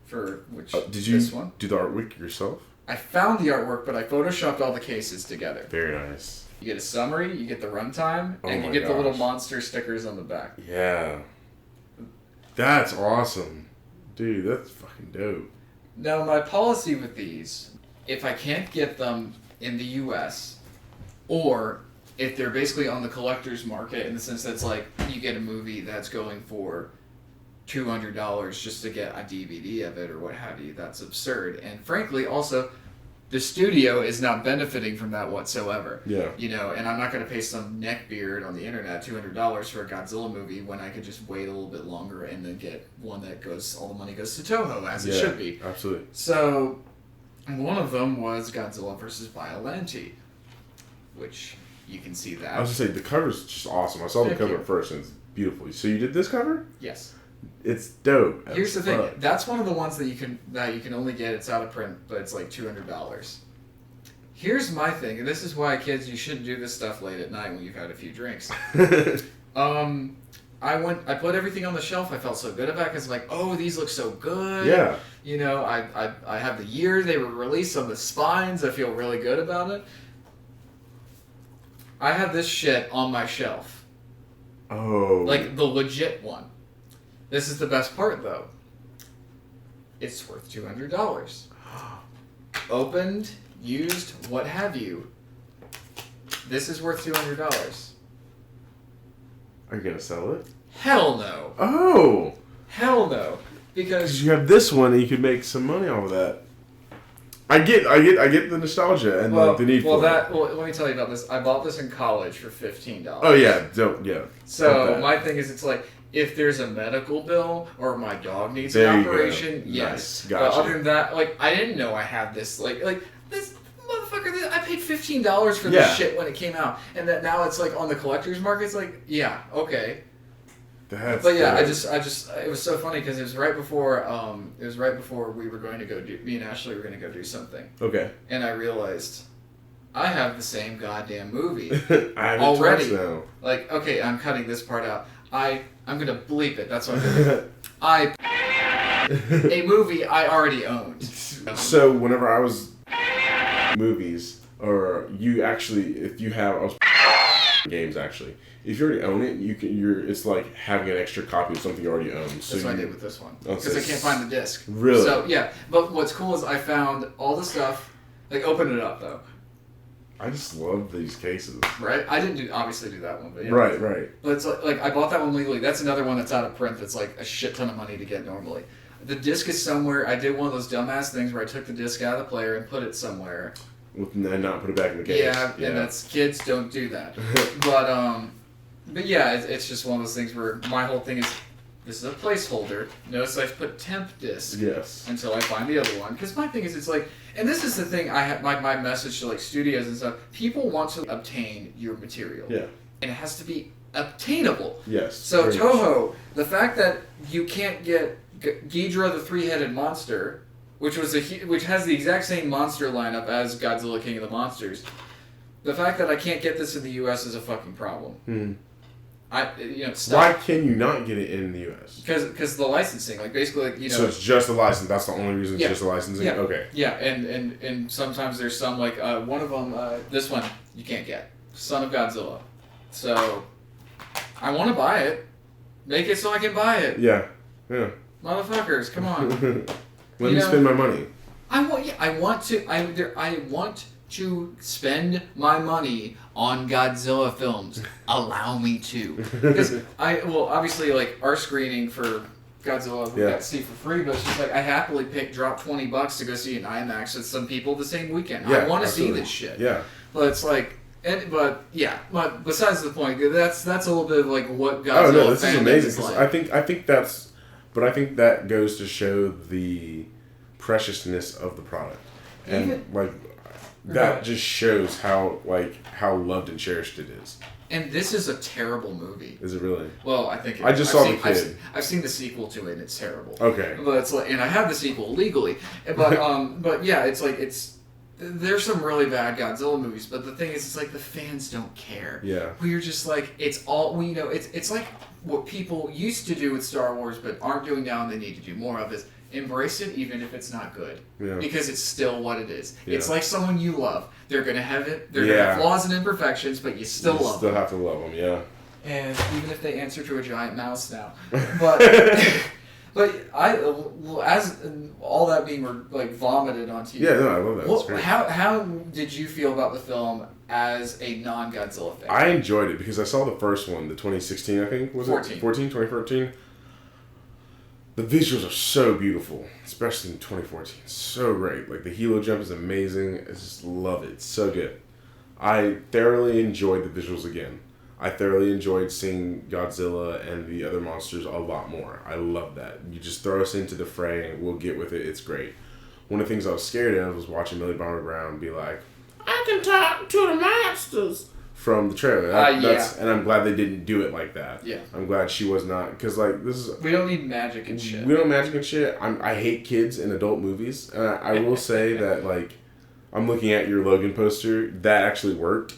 Did you do the artwork yourself? I found the artwork, but I photoshopped all the cases together. Very nice. You get a summary, you get the runtime, and you get the little monster stickers on the back. Yeah. That's awesome. Dude, that's fucking dope. Now, my policy with these, if I can't get them in the U.S., or if they're basically on the collector's market, in the sense that's like, you get a movie that's going for $200 just to get a DVD of it or what have you, that's absurd. And frankly, also, the studio is not benefiting from that whatsoever. Yeah. And I'm not going to pay some neckbeard on the internet $200 for a Godzilla movie when I could just wait a little bit longer and then get one that all the money goes to Toho, as it should be. Absolutely. So, And one of them was Godzilla vs. Biollante, which you can see that. I was going to say, the cover's just awesome. I saw the cover first, and it's beautiful. So you did this cover? Yes. It's dope. Here's the thing. That's one of the ones that you can only get. It's out of print, but it's like $200. Here's my thing, and this is why, kids, you shouldn't do this stuff late at night when you've had a few drinks. I put everything on the shelf. I felt so good about it because like, oh, these look so good. Yeah. You know, I have the year they were released on the spines. I feel really good about it. I have this shit on my shelf. Oh. Like the legit one. This is the best part though. It's worth $200. Opened, used, what have you. This is worth $200. Are you gonna sell it? Hell no. Oh. Hell no. Because you have this one and you could make some money off of that. I get the nostalgia and the need for it. Well, let me tell you about this. I bought this in college for $15. Oh yeah, yeah. So my thing is, it's like if there's a medical bill or my dog needs an operation, yes. Nice. Gotcha. But other than that, like I didn't know I had this. Like this motherfucker. I paid $15 for this shit when it came out, and that now it's like on the collector's market. It's like okay. But yeah, I just it was so funny because it was right before we were going to go do, me and Ashley were going to go do something. Okay. And I realized I have the same goddamn movie I already. Now. Like, okay, I'm cutting this part out. I'm going to bleep it. That's what I'm doing. A movie I already owned. So whenever I was movies, or you actually, if you have games actually. If you already own it, it's like having an extra copy of something you already own. So that's what I did with this one. Because I can't find the disc. Really? So, yeah. But what's cool is I found all the stuff. Like, open it up, though. I just love these cases. Right? I didn't obviously do that one. But yeah. Right. But it's like, I bought that one legally. That's another one that's out of print that's like a shit ton of money to get normally. The disc is somewhere. I did one of those dumbass things where I took the disc out of the player and put it somewhere. And not put it back in the case. Yeah, and that's, kids don't do that. But yeah, it's just one of those things where my whole thing is, this is a placeholder. Notice I've put temp disc. Yes. Until I find the other one. Because my thing is, it's like, and this is the thing I have, my message to like studios and stuff. People want to obtain your material. Yeah. And it has to be obtainable. Yes. So Toho, the fact that you can't get Ghidorah the three-headed monster, which has the exact same monster lineup as Godzilla King of the Monsters, the fact that I can't get this in the U.S. is a fucking problem. Why can you not get it in the U.S.? Because the licensing, like basically, like, So it's just the license. That's the only reason. It's just the licensing. Yeah. Okay. Yeah, and sometimes there's some like one of them. This one you can't get. Son of Godzilla. So I want to buy it. Make it so I can buy it. Yeah. Motherfuckers, come on. Let me spend my money. I want to spend my money on Godzilla films. Allow me to. Because obviously, like, our screening for Godzilla we got to see for free, but it's just like, I happily drop $20 to go see an IMAX with some people the same weekend. I want to see this shit. Yeah. But it's like, but besides the point, that's a little bit of like what Godzilla. Oh no, this is amazing. Like. I think that goes to show the preciousness of the product, and that just shows how loved and cherished it is. And this is a terrible movie. Is it really? Well, I think I just saw the kid. I've seen the sequel to it, and it's terrible. Okay. But it's like, and I have the sequel legally, but but yeah, it's like there's some really bad Godzilla movies, but the thing is, it's like the fans don't care. Yeah. We're just like, it's all we know. It's like what people used to do with Star Wars, but aren't doing now, and they need to do more of is embrace it, even if it's not good. Yeah. Because it's still what it is. Yeah. It's like someone you love. They're gonna have it. They're gonna have flaws and imperfections, but you still love them. You still have to love them, yeah. And even if they answer to a giant mouse now, but. But as all that being like vomited onto you. Yeah, no, I love that. It's great. How did you feel about the film as a non-Godzilla fan? I enjoyed it because I saw the first one, the 2016, I think, was 2014. The visuals are so beautiful, especially in 2014. So great. Like, the helo jump is amazing. I just love it. It's so good. I thoroughly enjoyed the visuals again. I thoroughly enjoyed seeing Godzilla and the other monsters a lot more. I love that. You just throw us into the fray and we'll get with it. It's great. one of the things I was scared of was watching Millie Bobby Brown be like, I can talk to the monsters from the trailer. And I'm glad they didn't do it like that. Yeah. I'm glad she was not, because like this is. We don't need magic and shit. We don't magic and shit. I hate kids in adult movies. I will say that like, I'm looking at your Logan poster. That actually worked.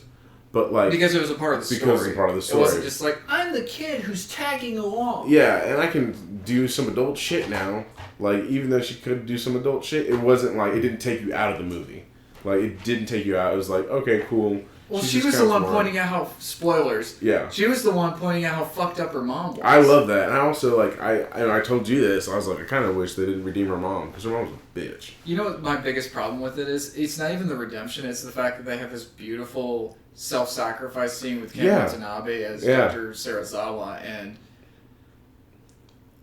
But like, because it was a part of the story. Because it was a part of the story. It wasn't just like, I'm the kid who's tagging along. Yeah, and I can do some adult shit now. Like, even though she could do some adult shit, it wasn't like, it didn't take you out of the movie. Like, it didn't take you out. It was like, okay, cool. Well, she was the one pointing out how, spoilers. Yeah. She was the one pointing out how fucked up her mom was. I love that. And I also, like, I told you this, I was like, I kind of wish they didn't redeem her mom, because her mom was a bitch. You know what my biggest problem with it is? It's not even the redemption, it's the fact that they have this beautiful self-sacrifice scene with Ken Watanabe as Dr. Sarazawa, and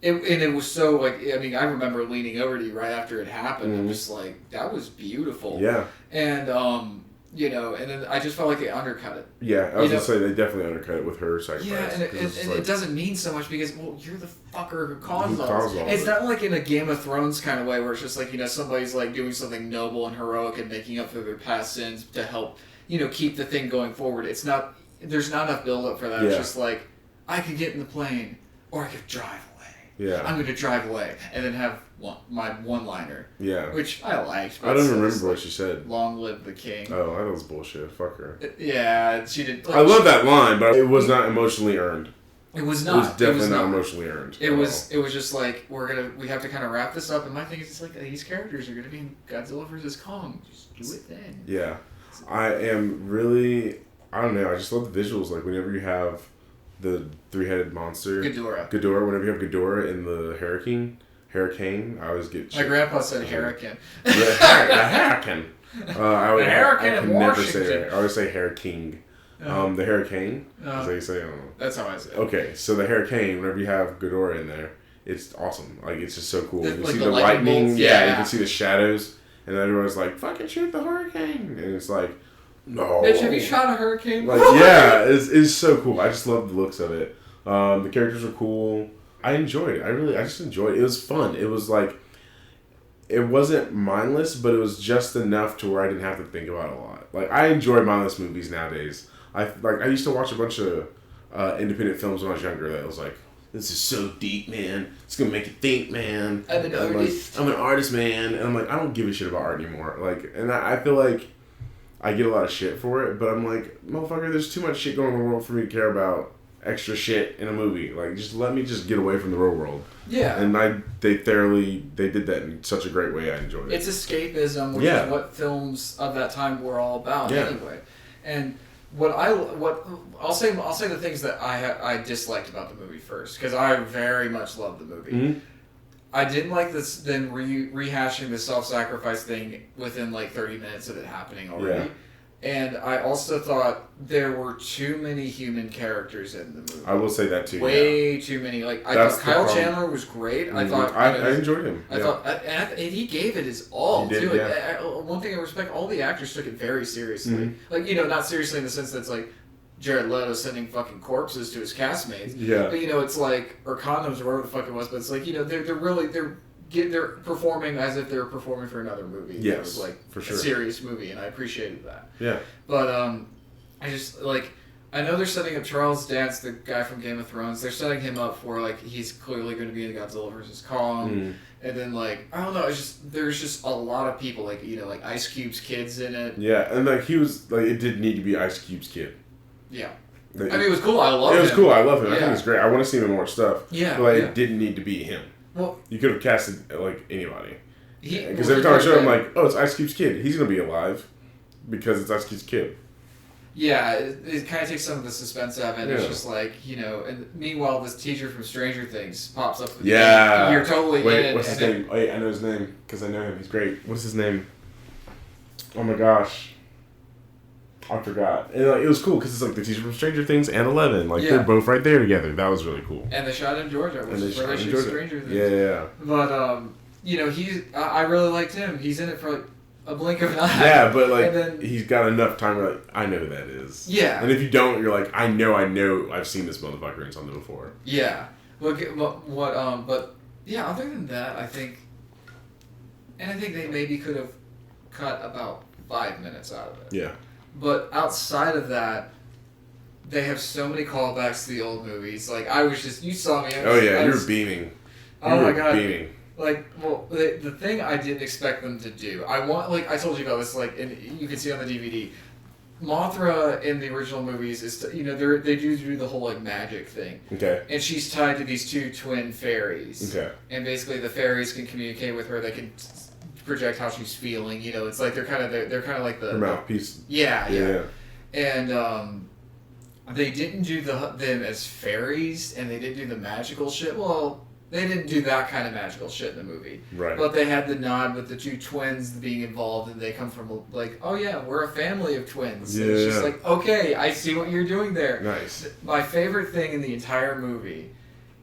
it was so, like, I mean, I remember leaning over to you right after it happened, I'm just like, that was beautiful. Yeah. And, you know, and then I just felt like it undercut it. Yeah, I was going to say, they definitely undercut it with her sacrifice. Yeah, and it doesn't mean so much because, well, you're the fucker who caused all this. It's not like in a Game of Thrones kind of way where it's just like, you know, somebody's like doing something noble and heroic and making up for their past sins to help, you know, keep the thing going forward. It's not, there's not enough build-up for that. Yeah. It's just like, I could get in the plane or I could drive away. Yeah. I'm going to drive away and then have my one-liner. Yeah. Which I liked. I don't remember what she said. Long live the king. Oh, that was bullshit. Fuck her. Yeah, she did. Like, I love that line, but it was not emotionally earned. It was not. It was definitely not emotionally earned. It was just like, we have to kind of wrap this up, and my thing is just like, these characters are going to be in Godzilla vs. Kong. Just do it then. Yeah. I am really, I don't know, I just love the visuals. Like, whenever you have the three-headed monster. Ghidorah. Whenever you have Ghidorah in the Hurricane, I always get... My grandpa said Hurricane. Yeah, Hurricane. I can never say it. I always say Hurricane. The Hurricane. Is that how you say it? I don't know. That's how I say it. Okay, so the Hurricane, whenever you have Ghidorah in there, it's awesome. Like, it's just so cool. You see the lightning. Yeah, you can see the shadows. And everyone's like, fucking shoot the Hurricane. And it's like... No. Bitch, have you shot a hurricane? Like, yeah, it's so cool. I just love the looks of it. The characters are cool. I enjoyed it. I just enjoyed it. It was fun. It was like, it wasn't mindless, but it was just enough to where I didn't have to think about it a lot. Like, I enjoy mindless movies nowadays. I used to watch a bunch of independent films when I was younger that was like, this is so deep, man. It's gonna make you think, man. I'm an artist. I'm an artist, man. And I'm like, I don't give a shit about art anymore. Like, and I feel like I get a lot of shit for it, but I'm like, motherfucker, there's too much shit going on in the world for me to care about extra shit in a movie. Like, just let me just get away from the real world. Yeah. And they did that in such a great way. I enjoyed it. It's escapism, which is what films of that time were all about anyway. And I'll say the things that I disliked about the movie first, because I very much loved the movie. Mm-hmm. I didn't like this then rehashing the self-sacrifice thing within like 30 minutes of it happening already. Yeah. And I also thought there were too many human characters in the movie. I will say that too. Way too many. Like, I thought Kyle Chandler was great. Mm-hmm. I thought I enjoyed him. I thought, and he gave it his all too. Yeah. One thing I respect, all the actors took it very seriously. Mm-hmm. Like, you know, not seriously in the sense that it's like Jared Leto sending fucking corpses to his castmates. Yeah. But, you know, it's like, or condoms or whatever the fuck it was, but it's like, you know, they're performing as if they're performing for another movie. Yes, it was like for sure. A serious movie, and I appreciated that. Yeah. But I just like, I know they're setting up Charles Dance, the guy from Game of Thrones. They're setting him up for like, he's clearly going to be in Godzilla vs. Kong, and then like, I don't know, there's just a lot of people, like, you know, like Ice Cube's kid's in it. Yeah, and like he was like, it did need to be Ice Cube's kid. Yeah. I mean, it was cool. I love him. It was cool. I love him. Yeah. I think it's great. I want to see him in more stuff. Yeah. But it didn't need to be him. Well, you could have casted like anybody. Because every time I show him, like, oh, it's Ice Cube's kid. He's gonna be alive because it's Ice Cube's kid. Yeah, it kind of takes some of the suspense out of it. Yeah. It's just like, you know. And meanwhile, this teacher from Stranger Things pops up. Yeah. You're totally in it. What's his name? Wait, I know his name because I know him. He's great. What's his name? Oh my gosh. I forgot. And it was cool because it's like the teacher from Stranger Things and 11. Like, they're both right there together. That was really cool. And they shot in Georgia, which is where they shoot Stranger Things. Yeah. But, you know, I really liked him. He's in it for, like, a blink of an eye. Yeah, but, like, then, he's got enough time where, like, I know who that is. Yeah. And if you don't, you're like, I know, I've seen this motherfucker in something before. Yeah. But, yeah, other than that, I think... And I think they maybe could have cut about 5 minutes out of it. Yeah. But outside of that, they have so many callbacks to the old movies. Like, I was just... You saw me. You were beaming. Oh my god. Beaming. Like, well, the thing I didn't expect them to do... I told you about this, like, and you can see on the DVD... Mothra in the original movies is, they do the whole, like, magic thing. Okay. And she's tied to these 2 twin fairies. Okay. And basically the fairies can communicate with her. They can project how she's feeling. It's like they're kind of like the... Her mouthpiece. Yeah. And, they didn't do them as fairies, and they didn't do the magical shit. Well, they didn't do that kind of magical shit in the movie. Right. But they had the nod with the 2 twins being involved, and they come from, like, oh yeah, we're a family of twins. Yeah. And it's just like, okay, I see what you're doing there. Nice. My favorite thing in the entire movie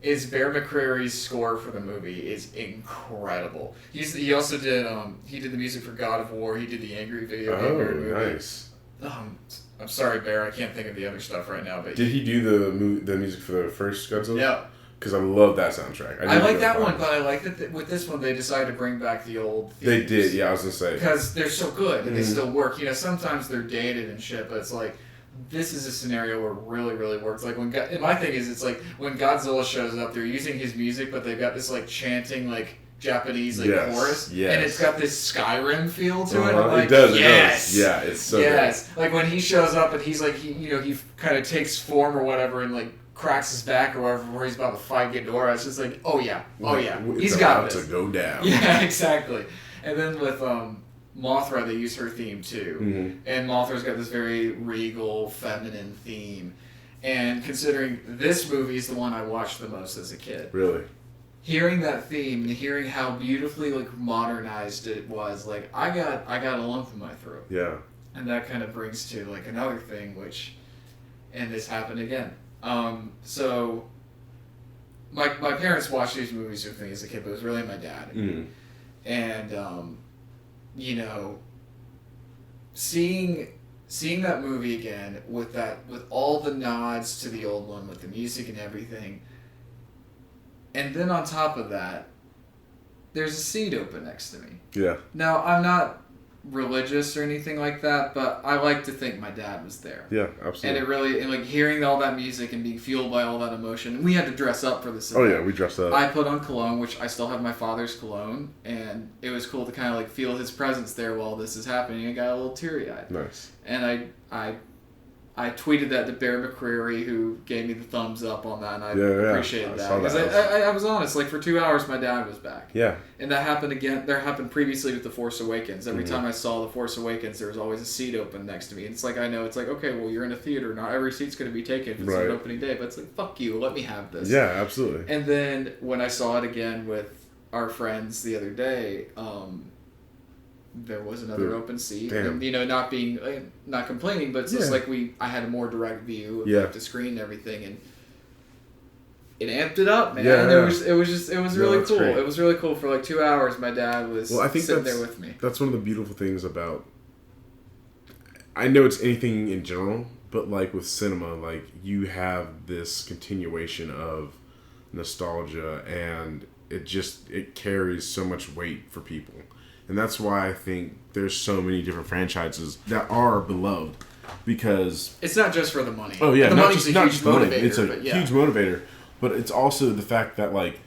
is Bear McCreary's score for the movie is incredible. He also did he did the music for God of War. He did the Angry video game movie. Nice. I'm sorry, Bear. I can't think of the other stuff right now. But did he do the music for the first Godzilla? Yeah. Because I love that soundtrack. I like that one, but I like that with this one they decided to bring back the old themes. They did, yeah, I was going to say. Because they're so good and they still work. Sometimes they're dated and shit, but it's like, this is a scenario where it really, really works. Like, my thing is, it's like, when Godzilla shows up, they're using his music, but they've got this, like, chanting, like, Japanese, like, chorus. Yes. And it's got this Skyrim feel to it. Like, it does, yes! It does. Yeah, it's so yes. Good. Like, when he shows up and he's like, he kind of takes form or whatever and, like, cracks his back or whatever where he's about to fight Ghidorah. It's just like, oh yeah, he's got this. It's about to go down. Yeah, exactly. And then with Mothra, they use her theme too. Mm-hmm. And Mothra's got this very regal, feminine theme. And considering this movie is the one I watched the most as a kid. Really? Hearing that theme and hearing how beautifully, like, modernized it was, like, I got a lump in my throat. Yeah. And that kind of brings to, like, another thing, and this happened again. So my parents watched these movies with me as a kid, but it was really my dad. Mm. And seeing that movie again with all the nods to the old one with the music and everything, and then on top of that, there's a seat open next to me. Yeah. Now I'm not religious or anything like that, but I like to think my dad was there. Yeah, absolutely. And it really, like, hearing all that music and being fueled by all that emotion. And we had to dress up for this event. Oh yeah, we dressed up. I put on cologne, which I still have my father's cologne, and it was cool to kind of, like, feel his presence there while this is happening. I got a little teary-eyed. Nice. And I tweeted that to Bear McCreary, who gave me the thumbs up on that, and I appreciated that. Because I was honest, like, for 2 hours, my dad was back. Yeah. And that happened again. That happened previously with The Force Awakens. Every time I saw The Force Awakens, there was always a seat open next to me. And it's like, I know, it's like, okay, well, you're in a theater. Not every seat's going to be taken if it's an opening day. But it's like, fuck you, let me have this. Yeah, absolutely. And then when I saw it again with our friends the other day, there was another open seat. Damn. And, not complaining, but it's just like I had a more direct view of like, the screen and everything, and it amped it up, man. Yeah, It was really cool. Great. It was really cool. For like 2 hours, my dad was sitting there with me. That's one of the beautiful things about, I know it's anything in general, but like with cinema, like you have this continuation of nostalgia, and it carries so much weight for people. And that's why I think there's so many different franchises that are beloved, because it's not just for the money. Oh yeah, the money's a huge motivator. It's a huge motivator, but it's also the fact that, like,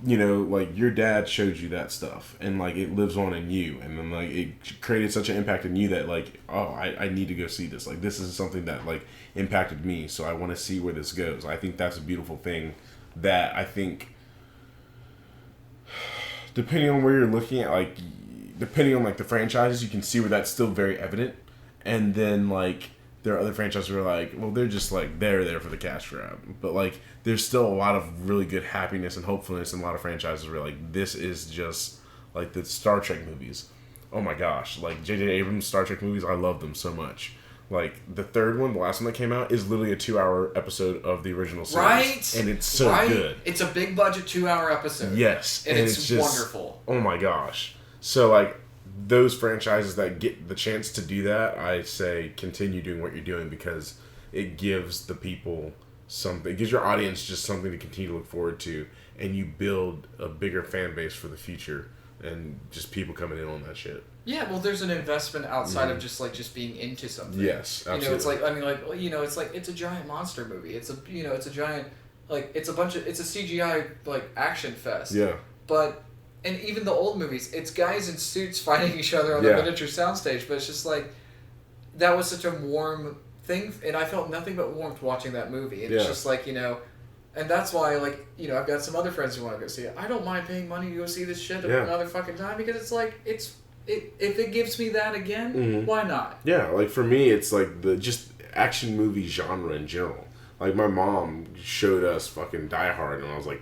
like your dad showed you that stuff, and like it lives on in you, and then like it created such an impact in you that like, oh, I need to go see this. Like, this is something that like impacted me, so I want to see where this goes. I think that's a beautiful thing that I think, depending on where you're looking at, like, depending on, like, the franchises, you can see where that's still very evident. And then, like, there are other franchises where, like, well, they're just, like, they're there for the cash grab. But, like, there's still a lot of really good happiness and hopefulness in a lot of franchises where, like, this is just, like, the Star Trek movies. Oh, my gosh. Like, J.J. Abrams' Star Trek movies, I love them so much. Like, the third one, the last one that came out, is literally a 2-hour episode of the original series. Right? And it's so good. It's a big budget 2-hour episode. Yes. And it's just wonderful. Oh my gosh. So, like, those franchises that get the chance to do that, I say continue doing what you're doing, because it gives the people something. It gives your audience just something to continue to look forward to, and you build a bigger fan base for the future. and just people coming in on that shit. Yeah, well, there's an investment outside of just being into something. Yes, absolutely. You know, it's like it's a giant monster movie. It's a giant it's a CGI action fest. Yeah. But and even the old movies, it's guys in suits fighting each other on the miniature soundstage. But it's just that was such a warm thing, and I felt nothing but warmth watching that movie. And it's just and that's why I've got some other friends who want to go see it. I don't mind paying money to go see this shit another fucking time because it's if it gives me that again, why not? Yeah, for me, it's the just action movie genre in general. Like, my mom showed us fucking Die Hard when I was 4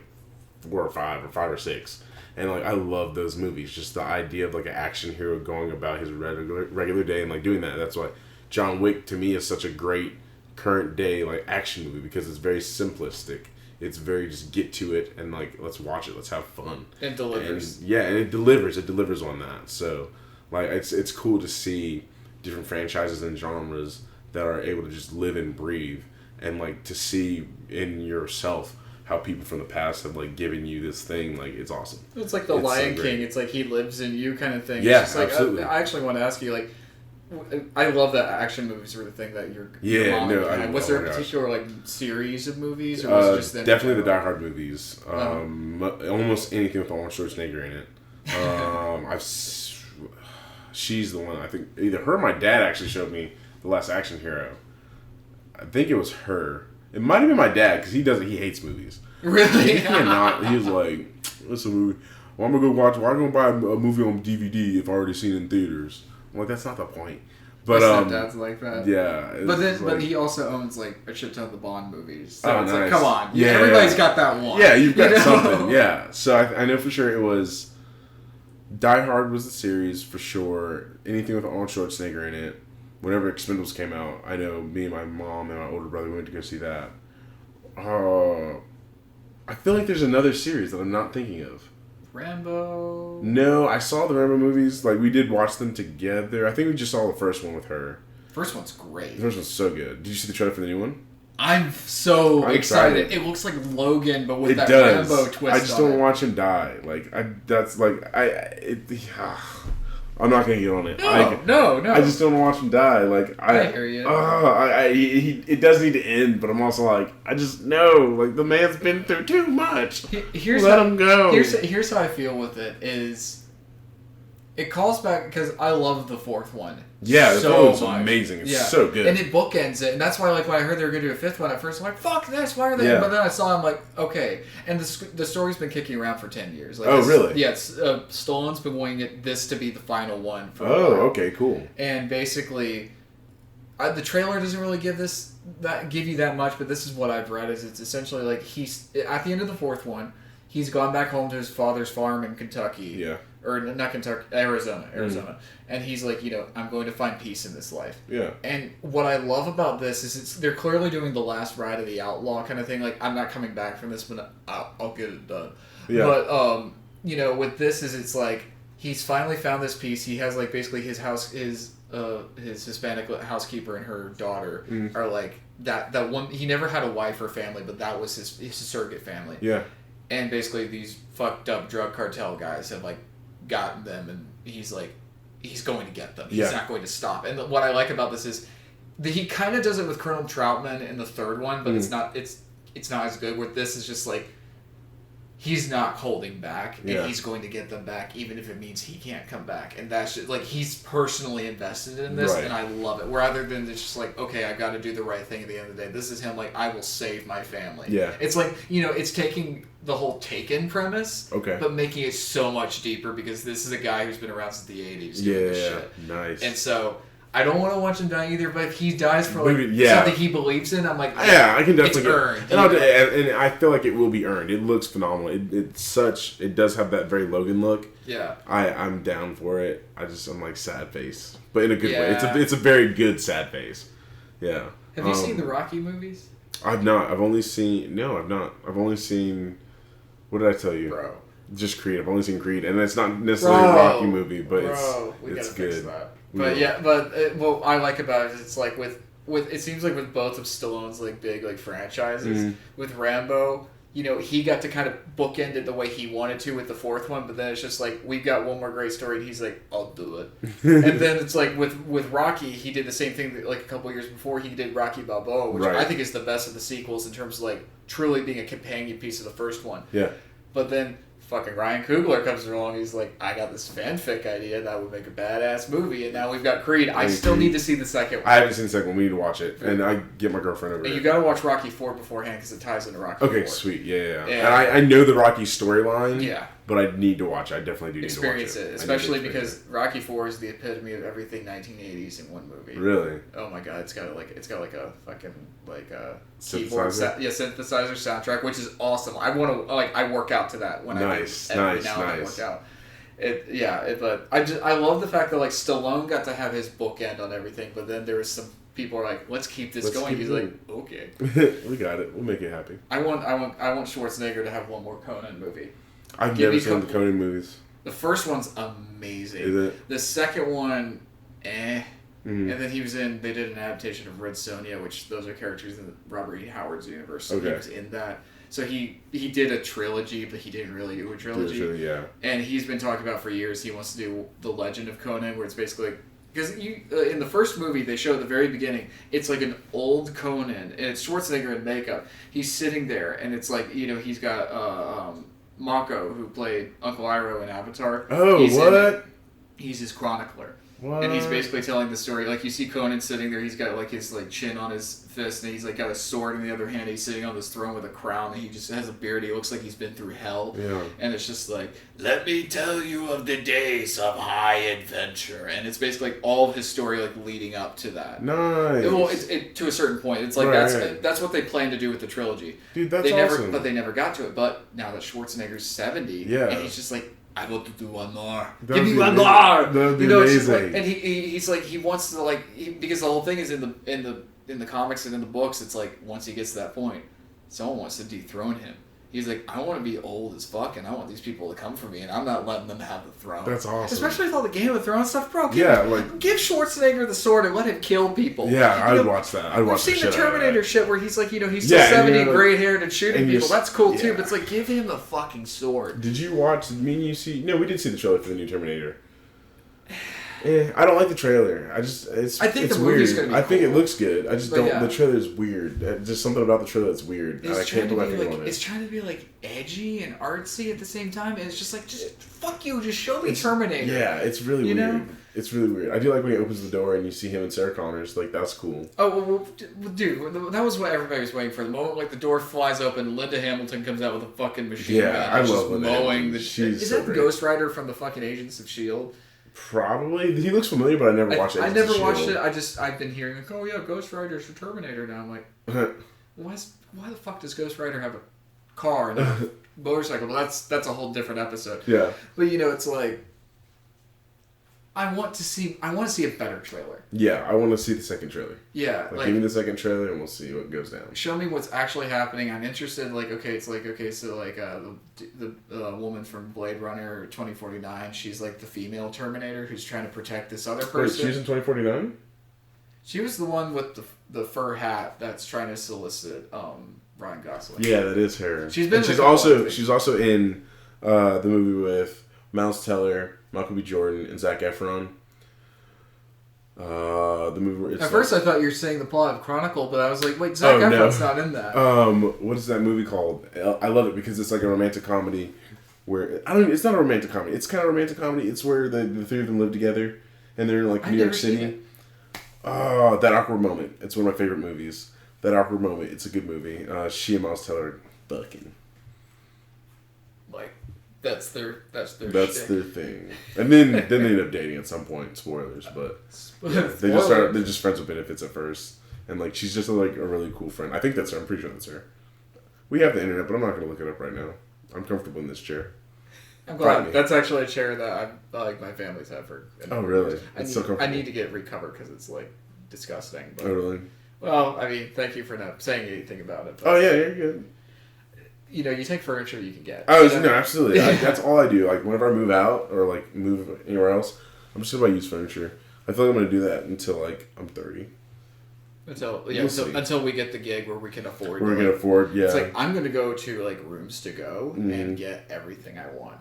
or 5 or 5 or 6. And I love those movies. Just the idea of an action hero going about his regular day and doing that. That's why John Wick to me is such a great current day action movie, because it's very simplistic. It's very just get to it and let's watch it, let's have fun. It delivers. And it delivers. It delivers on that. So it's cool to see different franchises and genres that are able to just live and breathe, and to see in yourself how people from the past have given you this thing. It's awesome. It's like the Lion King. It's he lives in you kind of thing. Yeah, it's absolutely. I actually want to ask you I love that action movies were the thing that your mom had. Was there a particular series of movies, or was it just them? Definitely the Die Hard movies. Almost anything with Arnold Schwarzenegger in it. She's the one. I think either her or my dad actually showed me The Last Action Hero. I think it was her. It might have been my dad, because he hates movies. Really? He cannot. He was like, "What's a movie? Well, I'm gonna go watch. Why am I gonna buy a movie on DVD if I already seen it in theaters?" I'm like, that's not the point. But dad's like that. Yeah. But he also owns a shit ton of the Bond movies. So oh, it's nice. Come on. Yeah, everybody's got that one. Yeah, you've got something. Yeah. So I know for sure it was Die Hard was the series for sure. Anything with Arnold Schwarzenegger in it. Whenever Expendables came out, I know me and my mom and my older brother went to go see that. I feel like there's another series that I'm not thinking of. Rambo? No, I saw the Rambo movies. We did watch them together. I think we just saw the first one with her. First one's great. The first one's so good. Did you see the trailer for the new one? I'm so excited. It looks like Logan, but with Rambo twist. I just don't watch him die. I'm not gonna get on it. No. I just don't watch him die. I hear you. It does need to end, but I'm also I just know the man's been through too much. Let him go. Here's how I feel with it is, it calls back because I love the fourth one. Yeah, the fourth one's amazing. It's so good, and it bookends it, and that's why when I heard they were gonna do a fifth one at first, I'm like, fuck this, why are they? Yeah. But then I saw, I'm like, okay, and the story's been kicking around for 10 years. Really? Yeah, Stallone's been wanting this to be the final one. Okay, cool. And basically, the trailer doesn't really give you that much, but this is what I've read. Is it's essentially he's at the end of the fourth one, he's gone back home to his father's farm in Kentucky. Yeah. Or not Kentucky, Arizona. And he's I'm going to find peace in this life. Yeah. And what I love about this is they're clearly doing the last ride of the outlaw kind of thing. I'm not coming back from this, but I'll get it done. Yeah. But, with this it's he's finally found this peace. He has basically his house, his Hispanic housekeeper and her daughter are that one. He never had a wife or family, but that was his surrogate family. Yeah. And basically these fucked up drug cartel guys have gotten them, and he's going to get them. He's not going to stop. And what I like about this is he kind of does it with Colonel Troutman in the third one, but it's not as good. With this is just he's not holding back, and he's going to get them back, even if it means he can't come back. And that's just, he's personally invested in this, and I love it. Rather than it's just okay, I got to do the right thing at the end of the day. This is him I will save my family. Yeah. It's it's taking the whole Taken premise, but making it so much deeper, because this is a guy who's been around since the 80s doing this shit. Nice. And so I don't want to watch him die either, but if he dies for something he believes in, I'm I can definitely. It's earned. And I feel like it will be earned. It looks phenomenal. It does have that very Logan look. Yeah. I'm down for it. I'm sad face, but in a good way. It's a very good sad face. Yeah. Have you seen the Rocky movies? I've not. I've only seen. No, I've not. I've only seen. What did I tell you? Bro. Just Creed. I've only seen Creed, and it's not necessarily a Rocky movie, but it's good. Fix that. But what I like about it is it's with it seems with both of Stallone's big franchises, with Rambo, you know, he got to kind of bookend it the way he wanted to with the fourth one, but then it's just like, we've got one more great story, and he's like, I'll do it. And then it's like, with Rocky, he did the same thing that, like, a couple years before. He did Rocky Balboa, which I think is the best of the sequels in terms of, like, truly being a companion piece of the first one. Yeah. But then fucking Ryan Coogler comes along, he's like, I got this fanfic idea that would make a badass movie, and now we've got Creed. I still need to see the second one. I haven't seen the second one. We need to watch it. And I get my girlfriend over and it. You gotta watch Rocky 4 beforehand, because it ties into Rocky 4. Okay, sweet. Yeah. And I know the Rocky storyline. Yeah. But I need to watch it. I definitely do need experience to watch it. Especially because Rocky 4 is the epitome of everything 1980s in one movie. Really? Oh my god, it's got a fucking keyboard synthesizer soundtrack, which is awesome. I want to I work out to that when I work out. But I love the fact that like Stallone got to have his bookend on everything, but then there was some people are like, let's keep this going. He's like, okay, we got it. We'll make it happen. I want Schwarzenegger to have one more Conan movie. I've never seen the Conan movies. The first one's amazing. Is it? The second one, And then they did an adaptation of Red Sonja, which those are characters in Robert E. Howard's universe. So he was in that. So he did a trilogy, but he didn't really do a trilogy. And he's been talking about for years, he wants to do The Legend of Conan, where it's basically... Because in the first movie, they show at the very beginning, it's like an old Conan, and it's Schwarzenegger in makeup. He's sitting there, and it's like, you know, he's got... Mako, who played Uncle Iroh in Avatar. Oh, what? He's his chronicler. What? And he's basically telling the story. Like, you see Conan sitting there, he's got, like, his, like, chin on his fist, and he's, like, got a sword in the other hand. He's sitting on this throne with a crown, and he just has a beard. He looks like he's been through hell. Yeah. And it's just like, let me tell you of the days of high adventure. And it's basically, like, all of his story, like, leading up to that. Nice. Well, to a certain point. It's like, that's what they plan to do with the trilogy. Dude, that's awesome. But they never got to it. But now that Schwarzenegger's 70, and he's just like, I want to do one more. Give me one more. That'd be amazing. Like, and he's like, he wants to because the whole thing is in the comics and in the books. It's like once he gets to that point, someone wants to dethrone him. He's like, I want to be old as fuck, and I want these people to come for me, and I'm not letting them have the throne. That's awesome. Especially with all the Game of Thrones stuff, bro. Give Schwarzenegger the sword and let him kill people. Yeah, I would watch that. I'd watch the shit. We've seen the Terminator shit where he's like, you know, he's still 70, gray haired, and shooting people. That's cool too, but it's like, give him the fucking sword. Did you watch? No, we did see the trailer for the new Terminator. I don't like the trailer. I think the movie's gonna be cool. I think it looks good. I just don't. The trailer's weird. Just something about the trailer that's weird. I can't put my finger on it. It's trying to be like edgy and artsy at the same time, and it's just like, just fuck you, just show me Terminator. Yeah, it's really weird. Know? It's really weird. I do like when he opens the door and you see him and Sarah Connors. Like, that's cool. Oh, well, dude, that was what everybody was waiting for. The moment, like, the door flies open, Linda Hamilton comes out with a fucking machine gun. I love Linda Hamilton. Is that the Ghost Rider from the fucking Agents of S.H.I.E.L.D.? Probably. He looks familiar, but I never watched it. I never watched it. I've been hearing, like, oh yeah, Ghost Rider's a Terminator now. I'm like, why the fuck does Ghost Rider have a car and a motorcycle? Well, that's a whole different episode. Yeah. But, you know, it's like, I want to see a better trailer. Yeah, I want to see the second trailer. Yeah, like give me the second trailer and we'll see what goes down. Show me what's actually happening. I'm interested. The woman from Blade Runner 2049. She's like the female Terminator who's trying to protect this other person. Wait, she's in 2049. She was the one with the fur hat that's trying to solicit Ryan Gosling. Yeah, that is her. She's also in the movie with Miles Teller, Michael B. Jordan, and Zac Efron. The movie where it's at first I thought you were saying the plot of Chronicle, but I was like, wait, Zac Efron's not in that. What is that movie called? I love it because it's like a romantic comedy where it's not a romantic comedy. It's kind of a romantic comedy. It's where the three of them live together and they're in like New York City. Oh, That Awkward Moment. It's one of my favorite movies. That Awkward Moment. It's a good movie. She and Miles Teller fucking. Like, that's their thing. And then they end up dating at some point. Spoilers, but they're just friends with benefits at first. And like she's just like a really cool friend. I think that's her. I'm pretty sure that's her. We have the internet, but I'm not gonna look it up right now. I'm comfortable in this chair. I'm glad. That's actually a chair that my family's had for. Oh really? It's so comfortable. I need to get it recovered because it's like disgusting. But, oh really? Well, I mean, thank you for not saying anything about it. But, oh yeah, you're good. You know, you take furniture you can get. Oh, no, absolutely. That's all I do. Like, whenever I move out or, like, move anywhere else, I'm just going to use furniture. I feel like I'm going to do that until, like, I'm 30. Until we get the gig where we can afford. We can afford, yeah. It's like I'm gonna go to like Rooms to Go and get everything I want.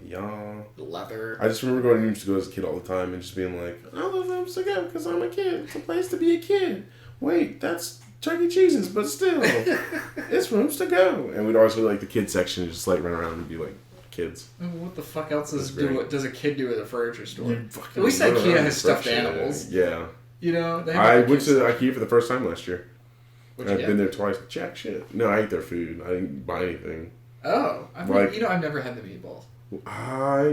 Yeah. Leather. I just remember going to Rooms to Go as a kid all the time and just being like, I love Rooms to Go because I'm a kid. It's a place to be a kid. Wait, that's Chuck E. Cheese's, but still, it's Rooms to Go. And we'd always go to like the kids section and just like run around and be like kids. What the fuck else does a kid do at a furniture store? At least IKEA has stuffed animals. Yeah. You know, I went to IKEA for the first time last year. I've been there twice. Jack shit. No, I ate their food. I didn't buy anything. Oh, I've never had the meatballs.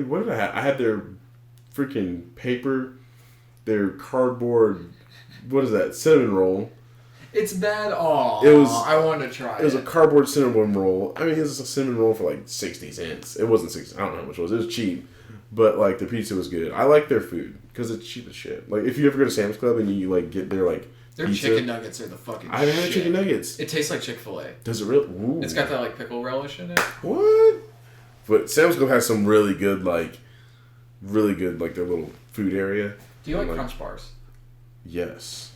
What did I have? I had their freaking paper, their cardboard. What is that? Cinnamon roll. It's bad. I want to try it. It was a cardboard cinnamon roll. I mean, it was a cinnamon roll for like 60 cents. It wasn't 60. I don't know how much it was. It was cheap. But, like, the pizza was good. I like their food because it's cheap as shit. Like, if you ever go to Sam's Club and you, like, get their, like, their pizza, chicken nuggets are the fucking shit. I haven't had chicken nuggets. It tastes like Chick-fil-A. Does it really? Ooh. It's got that, like, pickle relish in it. What? But Sam's Club has some really good, like, their little food area. Do you like Crunch Bars? Yes.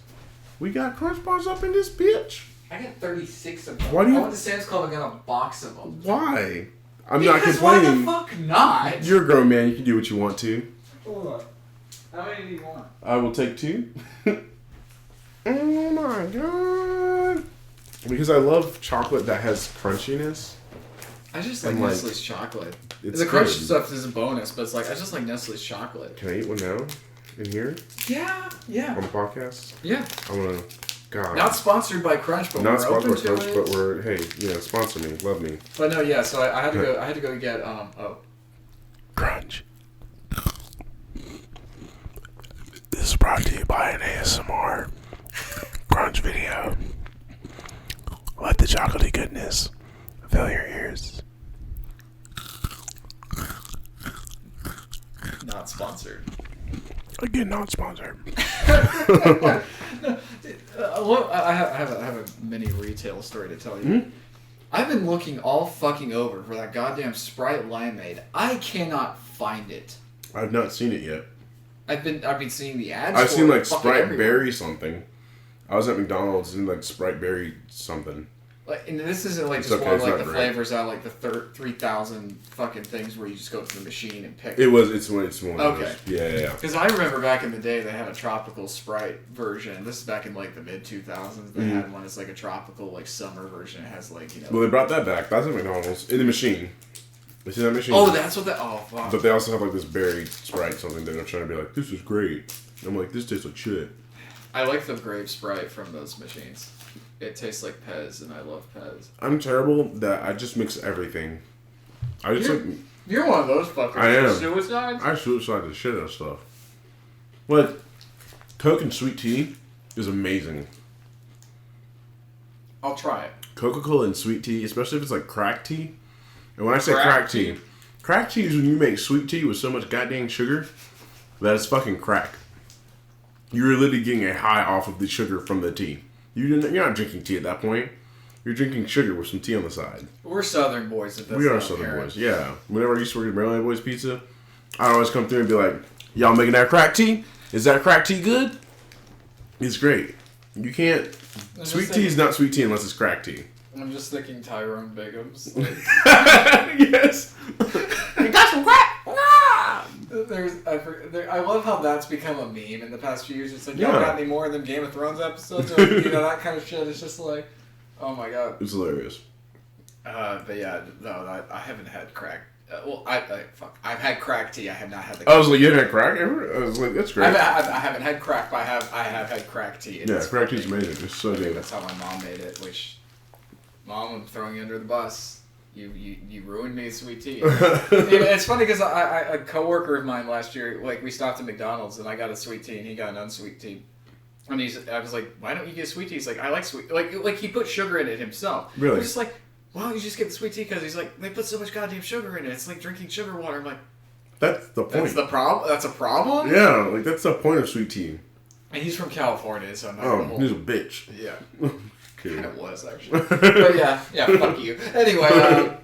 We got Crunch Bars up in this bitch. I got 36 of them. Why do you... I went to Sam's Club and got a box of them. Why? I'm not complaining. Why the fuck not? You're a grown man. You can do what you want to. Hold on. How many do you want? I will take 2. Oh my god. Because I love chocolate that has crunchiness. I just like Nestle's chocolate. The crunch stuff is a bonus, but it's like, I just like Nestle's chocolate. Can I eat one now? In here? Yeah. On the podcast? Yeah. I'm gonna... God. Not sponsored by Crunch, but not we're open to Crunch, it. But we're sponsor me, love me. But no, yeah. So I had to go. I had to go get Crunch. This is brought to you by an ASMR Crunch video. Let the chocolatey goodness fill your ears. Not sponsored. Again, not sponsored. I have a mini retail story to tell you. Mm-hmm. I've been looking all fucking over for that goddamn Sprite limeade. I cannot find it. I've not seen it yet. I've been seeing the ads. I've seen like Sprite Berry something. I was at McDonald's and like Sprite Berry something. Like, and this isn't like just one of like the flavors out like the 3,000 fucking things where you just go to the machine and pick. It's one of those. Yeah. Because I remember back in the day they had a tropical Sprite version. This is back in like the mid 2000s. They had one as like a tropical like summer version. It has like Well, they brought that back. That's at McDonald's in the machine. You see that machine? Oh, that's what that. Oh, fuck. But they also have like this berry Sprite something that they're trying to be like, this is great. And I'm like, this tastes like shit. I like the grape Sprite from those machines. It tastes like Pez, and I love Pez. I'm terrible that I just mix everything. You're one of those fuckers. I am. Suicides? I suicide the shit out of stuff. But Coke and sweet tea is amazing. I'll try it. Coca-Cola and sweet tea, especially if it's like crack tea. And when I say crack tea is when you make sweet tea with so much goddamn sugar that it's fucking crack. You're literally getting a high off of the sugar from the tea. You're not drinking tea at that point. You're drinking sugar with some tea on the side. We're Southern boys. If that's we are Southern boys, yeah. Whenever I used to work at Maryland Boys Pizza, I'd always come through and be like, y'all making that crack tea? Is that crack tea good? It's great. You can't... Sweet tea is not sweet tea unless it's crack tea. I'm just thinking Tyrone Biggums. Yes. You got some crack? I love how that's become a meme in the past few years. It's like, y'all got any more of them Game of Thrones episodes? Or, that kind of shit. It's just like, oh my god. It's hilarious. But yeah, no, I haven't had crack. I've had crack tea. I have not had the. I was like, you haven't had crack ever? I was like, that's great. I haven't had crack, but I have had crack tea. Yeah, crack tea's amazing. It's so good. That's how my mom made it. Which, Mom, I'm throwing you under the bus. You ruined me, sweet tea. It's funny because a coworker of mine last year, like we stopped at McDonald's and I got a sweet tea and he got an unsweet tea. And I was like, why don't you get sweet tea? He's like, I like sweet. Like he put sugar in it himself. Really? I'm just like, why don't you just get the sweet tea? Because he's like, they put so much goddamn sugar in it. It's like drinking sugar water. I'm like, that's the point. That's the problem. That's a problem. Yeah, like that's the point of sweet tea. And he's from California, so I'm not. Oh, he's a bitch. Yeah. Kind of was actually. But yeah, fuck you. Anyway,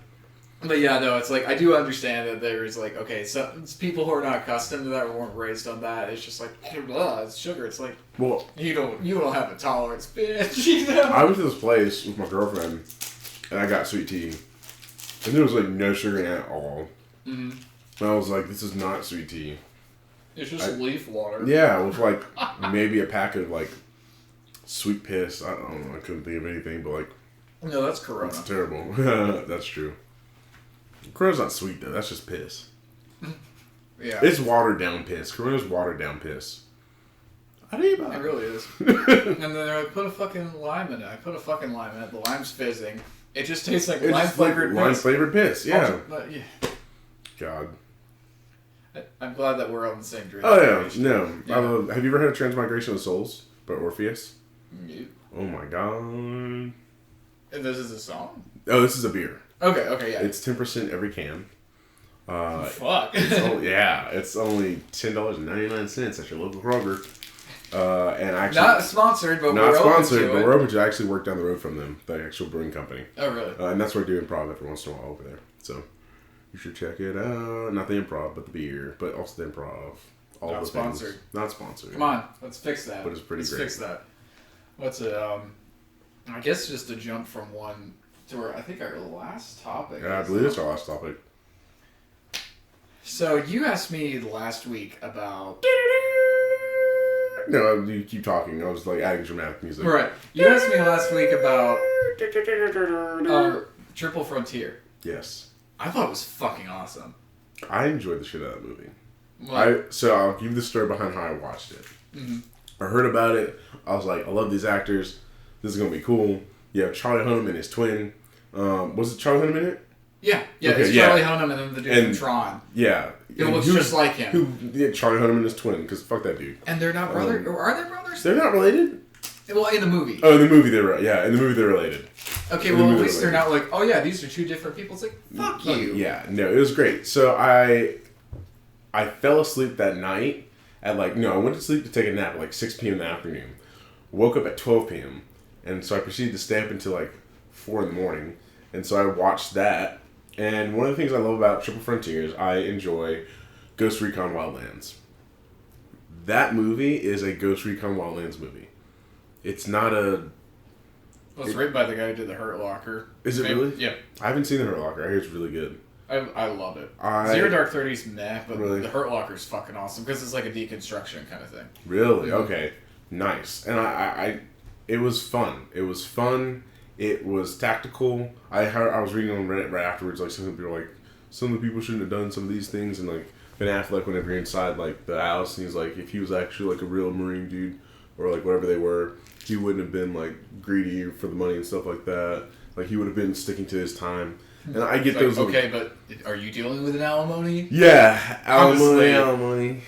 But yeah, no, it's like, I do understand that there's like, okay, so it's people who are not accustomed to that or weren't raised on that. It's just like, it's sugar. It's like, well, you don't have a tolerance, bitch. You know? I went to this place with my girlfriend, and I got sweet tea, and there was like no sugar in it at all. Mm-hmm. And I was like, this is not sweet tea. It's just leaf water. Yeah, with like maybe a pack of like sweet piss. I don't know. I couldn't think of anything, but like. No, that's Corona. It's terrible. That's true. Corona's not sweet though. That's just piss. Yeah. It's watered down piss. Corona's watered down piss. I didn't even. It really is. And then they're like, put a fucking lime in it. I put a fucking lime in it. The lime's fizzing. It just tastes like lime flavored piss. Lime flavored piss. Yeah. Yeah. God. I'm glad that we're on the same drink. Oh yeah. No. Yeah. Have you ever heard of Transmigration of Souls by Orpheus? No. Oh my god. And this is a song? Oh, this is a beer. Okay, yeah. It's 10% every can. Fuck. It's only $10.99 at your local Kroger. And actually, not sponsored, but we're open to it. We're open to. I actually work down the road from them, the actual brewing company. Oh, really? And that's where I do improv every once in a while over there. So you should check it out. Not the improv, but the beer, but also the improv. All not the sponsored. Things. Not sponsored. Come on, let's fix that. But it's pretty great. Let's fix that. What's it? I guess just to jump from one to our, I think our last topic. Yeah, I believe it's our last topic. So you asked me last week about. No, you keep talking. I was like adding dramatic music. Right. You asked me last week about Triple Frontier. Yes. I thought it was fucking awesome. I enjoyed the shit out of that movie. What? So I'll give you the story behind how I watched it. Mm-hmm. I heard about it. I was like, I love these actors. This is gonna be cool. You have Charlie Hunnam and his twin. Was it Charlie Hunnam in it? Yeah, okay, it's Charlie Hunnam and then the dude from Tron. Yeah. It looks just like him. Charlie Hunnam and his twin, because fuck that dude. And they're not brothers? Or are they brothers? They're not related? Well, in the movie. Oh, in the movie they're in the movie they're related. Okay, well at least they're not like, oh yeah, these are two different people. It's like, fuck you. Yeah, no, it was great. So I fell asleep that night at I went to sleep to take a nap at like 6 p.m. in the afternoon. Woke up at 12 p.m. And so I proceeded to stay up until like 4 in the morning. And so I watched that. And one of the things I love about Triple Frontier is I enjoy Ghost Recon Wildlands. That movie is a Ghost Recon Wildlands movie. It's not a... Well, it's written by the guy who did The Hurt Locker. Is it really? Yeah. I haven't seen The Hurt Locker. I hear it's really good. I love it. Zero Dark 30's meh, but really? The Hurt Locker's fucking awesome because it's like a deconstruction kind of thing. Really? Mm-hmm. Okay. Nice. And I it was fun. It was fun. It was tactical. I was reading on Reddit right afterwards, like some people were like, some of the people shouldn't have done some of these things, and like Ben Affleck, whenever you're inside like the house, and he's like, if he was actually like a real Marine dude, or like whatever they were, he wouldn't have been like greedy for the money and stuff like that. Like he would have been sticking to his time. And I get those. Okay, but are you dealing with an alimony? Yeah, alimony.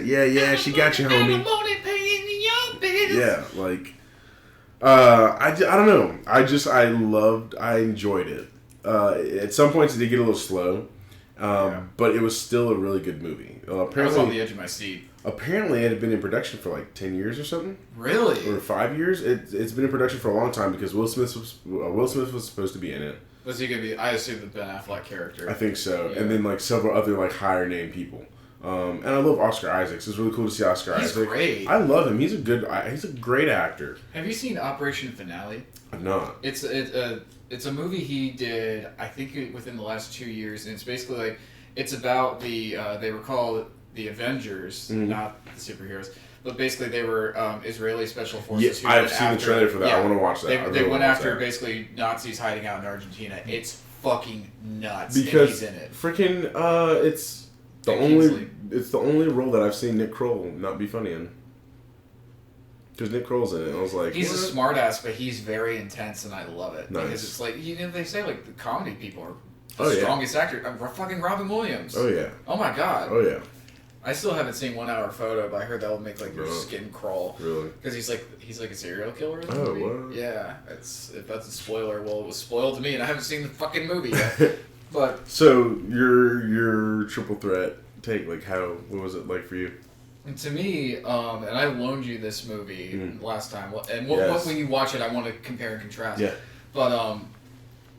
yeah, she got you, homie. Alimony paying your bills. Yeah, like. I don't know. I enjoyed it. At some points it did get a little slow, but it was still a really good movie. Apparently, I was on the edge of my seat. Apparently it had been in production for like 10 years or something. Really? Or 5 years. It's been in production for a long time because Will Smith was supposed to be in it. Was he going to be, I assume, the Ben Affleck character? I think so. Yeah. And then like several other like higher name people. And I love Oscar Isaacs. It's really cool to see Oscar Isaacs. He's great. I love him. He's a great actor. Have you seen Operation Finale? I've not. It's a movie he did, I think, within the last 2 years, and it's basically like, it's about they were called the Avengers, not the superheroes, but basically they were Israeli special forces. Yeah, I've seen the trailer for that. Yeah, I want to watch that. They went after basically Nazis hiding out in Argentina. It's fucking nuts. Because and he's in it. Freaking, it's the only role that I've seen Nick Kroll not be funny in. Because Nick Kroll's in it, and I was like, he's a smartass, but he's very intense, and I love it. Nice. Because it's like, they say like the comedy people are the strongest actor. Fucking Robin Williams. Oh yeah. Oh my god. Oh yeah. I still haven't seen 1 Hour Photo, but I heard that will make like your skin crawl. Really? Because he's like a serial killer in the movie. What? Yeah. If that's a spoiler, well, it was spoiled to me, and I haven't seen the fucking movie yet. But so your triple threat take, like, what was it like for you? And to me, and I loaned you this movie last time, and when you watch it, I want to compare and contrast. Yeah. But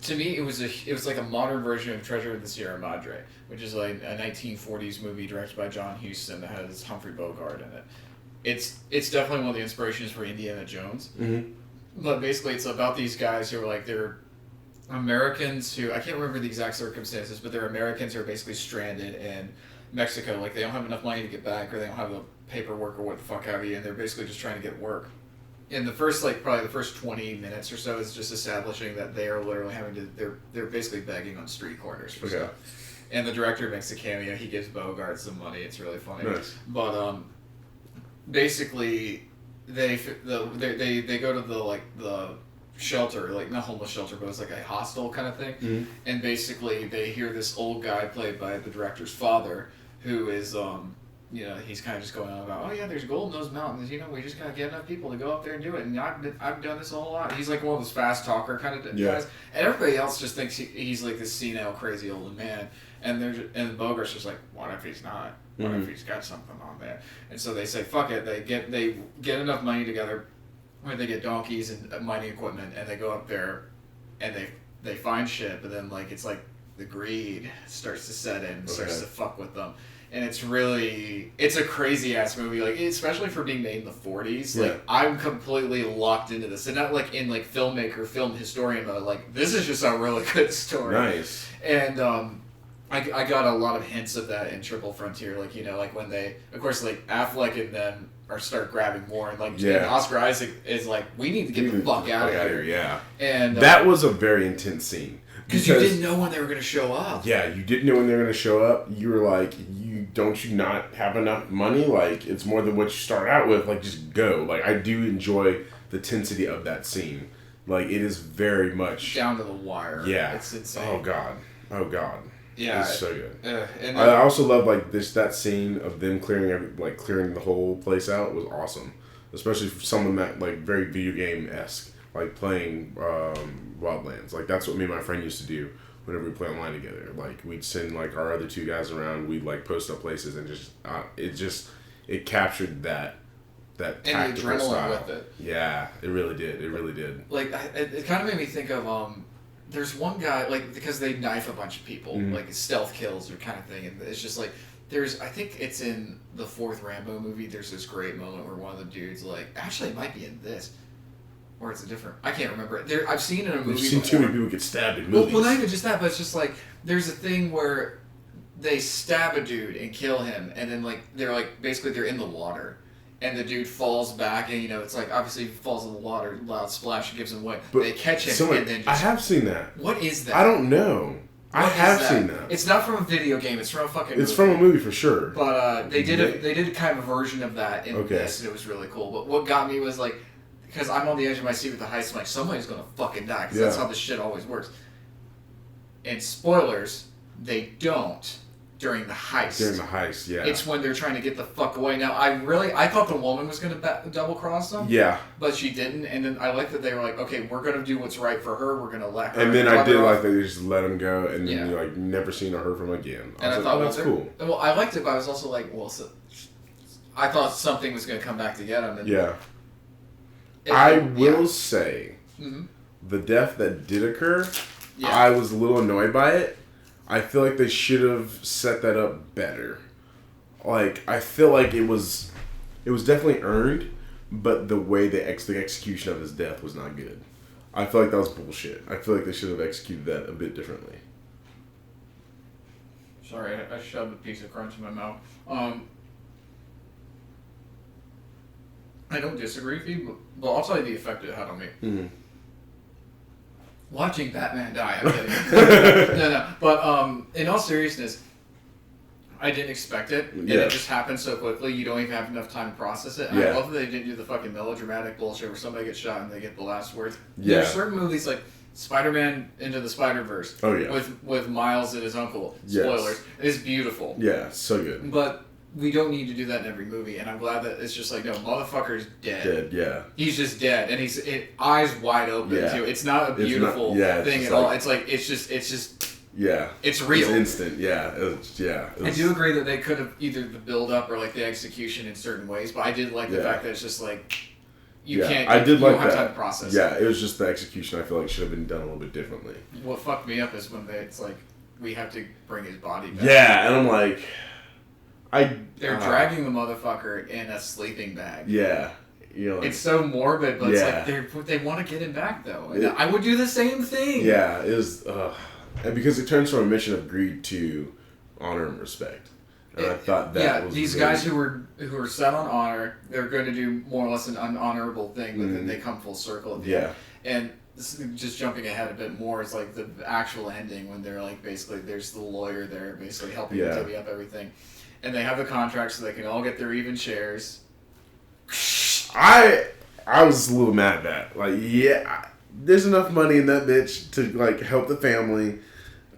to me, it was like a modern version of Treasure of the Sierra Madre, which is like a 1940s movie directed by John Huston that has Humphrey Bogart in it. It's definitely one of the inspirations for Indiana Jones. Mm-hmm. But basically, it's about these guys who are like, they're Americans who, I can't remember the exact circumstances, but they're Americans who are basically stranded in Mexico. Like, they don't have enough money to get back, or they don't have the paperwork or what the fuck have you, and they're basically just trying to get work. And the first, like, probably the first 20 minutes or so is just establishing that they are literally having to, they're basically begging on street corners for stuff. And the director makes a cameo. He gives Bogart some money. It's really funny. Nice. But, basically, they go to the shelter, like not homeless shelter, but it's like a hostel kind of thing. Mm-hmm. And basically, they hear this old guy played by the director's father, who is he's kind of just going on about, oh yeah, there's gold in those mountains. We just gotta get enough people to go up there and do it. And I've done this a whole lot. He's like one of those fast talker kind of guys, and everybody else just thinks he's like this senile, crazy old man. And Bogart's just like, what if he's not? What if he's got something on there? And so they say, fuck it. They get enough money together, where they get donkeys and mining equipment, and they go up there, and they find shit. But then it's like the greed starts to set in, and starts to fuck with them. And it's a crazy ass movie, especially for being made in the 40s. Yeah. I'm completely locked into this, and not in filmmaker, film historian mode. This is just a really good story. Nice. And I got a lot of hints of that in Triple Frontier, when they, of course, Affleck and them start grabbing more, and Oscar Isaac is like, we need to get the fuck out of here. Yeah. And that was a very intense scene. Because you didn't know when they were going to show up. Yeah, you didn't know when they were going to show up. You were like, don't you not have enough money? It's more than what you start out with. Just go. I do enjoy the tensity of that scene. It is very much down to the wire. Yeah. It's insane. Oh god. Yeah, it's so good. And I also love that scene of them clearing the whole place out was awesome, especially for someone that very video game-esque, playing Wildlands. That's what me and my friend used to do whenever we play online together. We'd send our other two guys around. We'd post up places and it captured that tactical and the adrenaline style with it. Yeah, it really did. It kind of made me think of there's one guy, because they knife a bunch of people, mm-hmm. Stealth kills or kind of thing, and it's just I think it's in the 4th Rambo movie, there's this great moment where one of the dudes, actually it might be in this, or it's a different, I can't remember it. I've seen it in a movie You've seen before. too many people get stabbed in movies. Well, not even just that, but it's just there's a thing where they stab a dude and kill him, and then they're basically they're in the water. And the dude falls back, and it's obviously he falls in the water, loud splash gives him away. But they catch him, and then I have seen that. What is that? I don't know. I have seen that. It's not from a video game. It's from a fucking. It's from a movie for sure. But they did kind of a version of that in this, and it was really cool. But what got me was because I'm on the edge of my seat with the heist, I'm somebody's gonna fucking die, because that's how this shit always works. And spoilers, they don't. During the heist. Yeah. It's when they're trying to get the fuck away. Now, I thought the woman was going to double cross them. Yeah. But she didn't, and then I like that they were okay, we're going to do what's right for her, we're going to let her. And then I did that they just let him go, and then you never seen or heard from him again. I thought, that's cool. Well, I liked it, but I was also I thought something was going to come back to get him. And I will say, mm-hmm. the death that did occur, I was a little annoyed by it. I feel like they should have set that up better. I feel like it was definitely earned, but the way the execution of his death was not good. I feel like that was bullshit. I feel like they should have executed that a bit differently. Sorry, I shoved a piece of crunch in my mouth. I don't disagree with you, but I'll tell you the effect it had on me. Mm-hmm. Watching Batman die, I'm kidding. No. But in all seriousness, I didn't expect it, and it just happened so quickly, you don't even have enough time to process it. And I love that they didn't do the fucking melodramatic bullshit where somebody gets shot and they get the last words. Yeah. There's certain movies like Spider-Man Into the Spider-Verse with Miles and his uncle. Spoilers. It's beautiful. Yeah, so good. But we don't need to do that in every movie, and I'm glad that it's just no, motherfucker's dead. Yeah. He's just dead, and he's eyes wide open too. It's not a beautiful thing at all. It's just yeah. It's real. It's instant. Yeah. I do agree that they could have either the build up or the execution in certain ways, but I did like the fact that it's just you can't. I did like that. Time to process. Yeah, it was just the execution. I feel like should have been done a little bit differently. What fucked me up is when it's like we have to bring his body back. Yeah, and I'm like, they're dragging the motherfucker in a sleeping bag. Yeah. You know, like, it's so morbid, but it's like they want to get him back though. And I would do the same thing. Yeah, it was, and because it turns from a mission of greed to honor and respect. And I thought that was these guys who were set on honor, they're going to do more or less an unhonorable thing, but then they come full circle at the end. And just jumping ahead a bit more, it's like the actual ending when they're like basically there's the lawyer there basically helping to divvy up everything, and they have the contract so they can all get their even shares. I was a little mad at that. Like, there's enough money in that bitch to like help the family.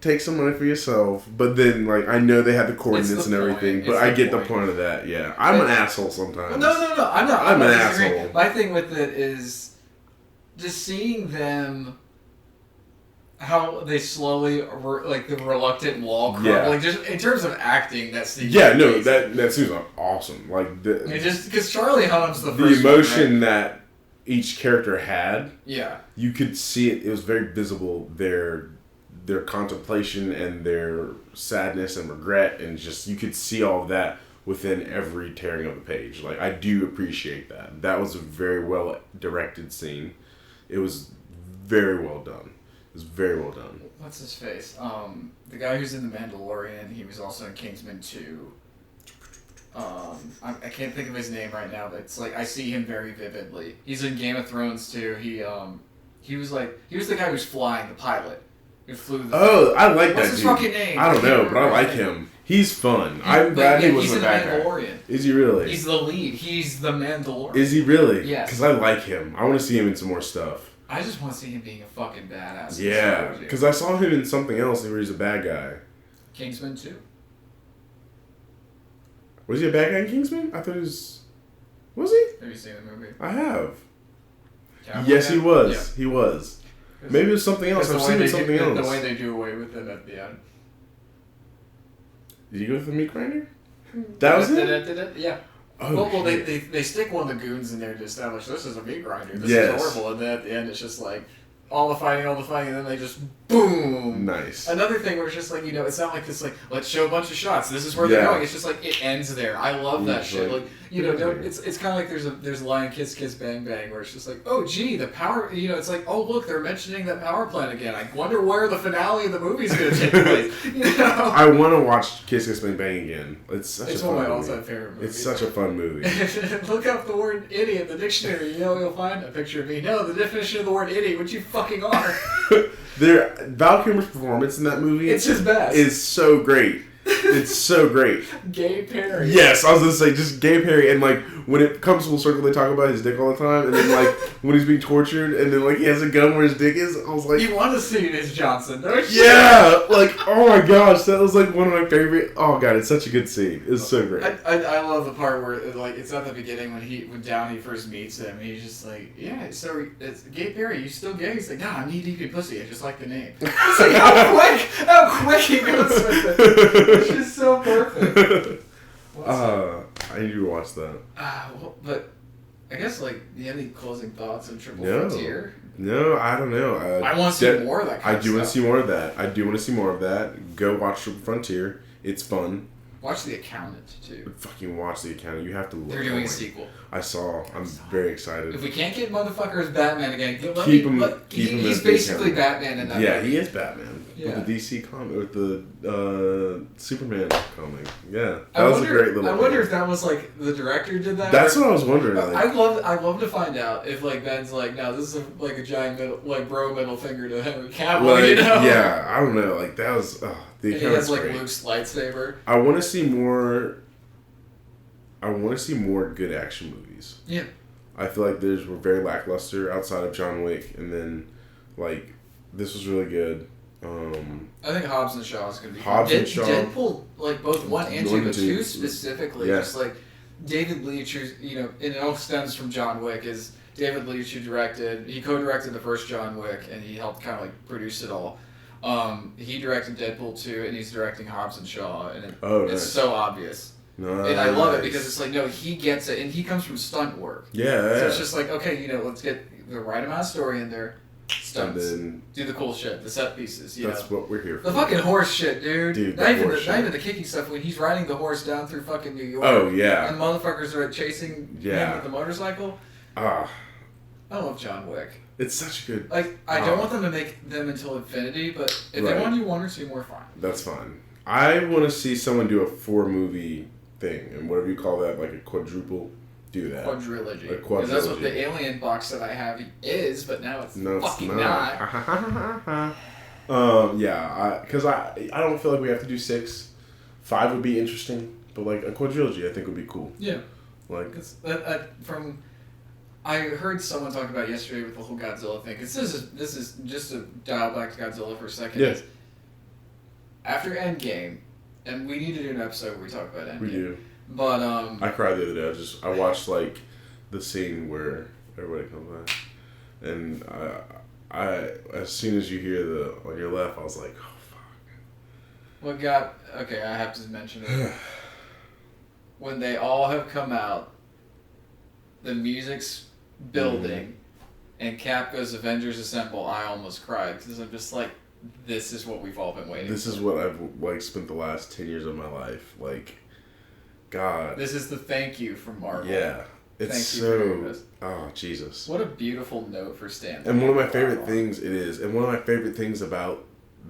Take some money for yourself, but then like I know they have the coordinates and everything, but I get the point of that. Yeah, I'm an asshole sometimes. No, I'm not. I'm an asshole. My thing with it is just seeing them, how they slowly like the reluctant wall crumble. Like just in terms of acting, that scene. Yeah, no, that seems awesome. Like just because Charlie Hunnam's the first emotion one, right? That each character had. Yeah, you could see it. It was very visible. Their contemplation and their sadness and regret, and just you could see all of that within every tearing of the page. Like, I do appreciate that. That was a very well directed scene. It was very well done. It was very well done. What's his face? The guy who's in The Mandalorian, he was also in Kingsman 2. I can't think of his name right now, but it's like I see him very vividly. He's in Game of Thrones too. He was the guy who's flying, the pilot. I like that dude. What's his fucking name? I don't know, but I like him. He's fun. I'm glad he wasn't a bad guy. Is he really? He's the lead. He's the Mandalorian. Is he really? Yes. Because I like him. I want to see him in some more stuff. I just want to see him being a fucking badass. Yeah, because I saw him in something else where he's a bad guy. Kingsman 2. Was he a bad guy in Kingsman? I thought he was... Was he? Have you seen the movie? I have. Yes, he was. Yeah. He was. Maybe it was something else. I've seen something else. The way they do away with it at the end. Did you go with the meat grinder? That was it? Yeah. Oh, well, they stick one of the goons in there to establish this is a meat grinder. This is horrible. And then at the end, it's just like all the fighting, and then they just boom. Nice. Another thing where it's just like, it's not like this like let's show a bunch of shots. This is where they're going. It's just like it ends there. I love that shit. Like it's kind of like there's a line Kiss Kiss Bang Bang where it's just like, oh gee, the power. It's like, oh look, they're mentioning that power plant again. I wonder where the finale of the movie's gonna take place. I want to watch Kiss Kiss Bang Bang again. It's one of my all-time favorite movies. It's such a fun movie. Look up the word idiot in the dictionary. You'll find a picture of me. No, the definition of the word idiot, which you fucking are. Val Kilmer's performance in that movie, it's his best. Is so great. It's so great. Gay Perry. Yes, I was gonna say just Gay Perry, and like when it comes full circle, they talk about his dick all the time, and then like when he's being tortured, and then like he has a gun where his dick is. I was like, you want to see Miss Johnson, don't you? Yeah, like oh my gosh, that was like one of my favorite. Oh god, it's such a good scene. It's so great. I love the part where like it's at the beginning when Downey first meets him, and he's just like, yeah, so it's Gay Perry, you still gay? He's like, nah, I'm knee deep in pussy. I just like the name. It's like how quick he goes with it. It's just so perfect. I need to watch that. But I guess like, do you have any closing thoughts on Triple Frontier? No, I don't know. I want to see more of that. I do want to see more of that. I do want to see more of that. Go watch Triple Frontier. It's fun. Watch The Accountant too. Fucking watch The Accountant. You have to look. They're doing a sequel. I saw. I'm very excited. If we can't get motherfucker as Batman again, keep him. He's basically Batman in that. Yeah, he is Batman. Yeah. With the DC comic, with the Superman comic. Yeah, that was a great little. I wonder if that was like the director did that. That's what I was wondering. I'd love to find out if like Ben's like, no, this is like a giant middle finger to Henry Cavill. Like, yeah, I don't know. Like that was the. And he has like Luke's lightsaber. I want to see more. I want to see more good action movies. Yeah. I feel like theirs were very lackluster outside of John Wick, and then like this was really good. I think Hobbs and Shaw is going to be Deadpool, like both 1 and 2, but 2 specifically, just like David Leitch, who's, and it all stems from John Wick, is David Leitch who he co-directed the first John Wick, and he helped kind of like produce it all. He directed Deadpool 2, and he's directing Hobbs and Shaw, and it's so obvious. Nice. And I love it because it's like, no, he gets it, and he comes from stunt work. Yeah. So it's just like, okay, let's get the right amount of story in there. Stunts. Do the cool shit, the set pieces. That's what we're here for. The fucking horse shit, dude. Not even the kicking stuff when he's riding the horse down through fucking New York. Oh yeah. And the motherfuckers are chasing him with the motorcycle. I love John Wick. It's such a good. Like I don't want them to make them until infinity, but if they want to do 1 or 2 more, fine. That's fine. I want to see someone do a 4-movie thing, and whatever you call that, like a quadruple. Do that. Quadrilogy. Because that's what the Alien box that I have is, but now it's fucking not. Because I don't feel like we have to do 6. 5 would be interesting, but like a quadrilogy I think would be cool. Yeah. Like I heard someone talk about yesterday with the whole Godzilla thing. Because this is just to dial back to Godzilla for a second. Yeah. After Endgame, and we need to do an episode where we talk about Endgame. We do. But I cried the other day. I watched like the scene where everybody comes back, and I as soon as you hear the on your left, I was like, oh fuck. I have to mention it. When they all have come out, the music's building, and Cap goes Avengers Assemble. I almost cried because I'm just like, this is what we've all been waiting. This is what I've like spent the last 10 years of my life like. God. This is the thank you from Marvel. Yeah. It's so... Oh, Jesus. What a beautiful note for Stan Lee. And one of my favorite things it is, and one of my favorite things about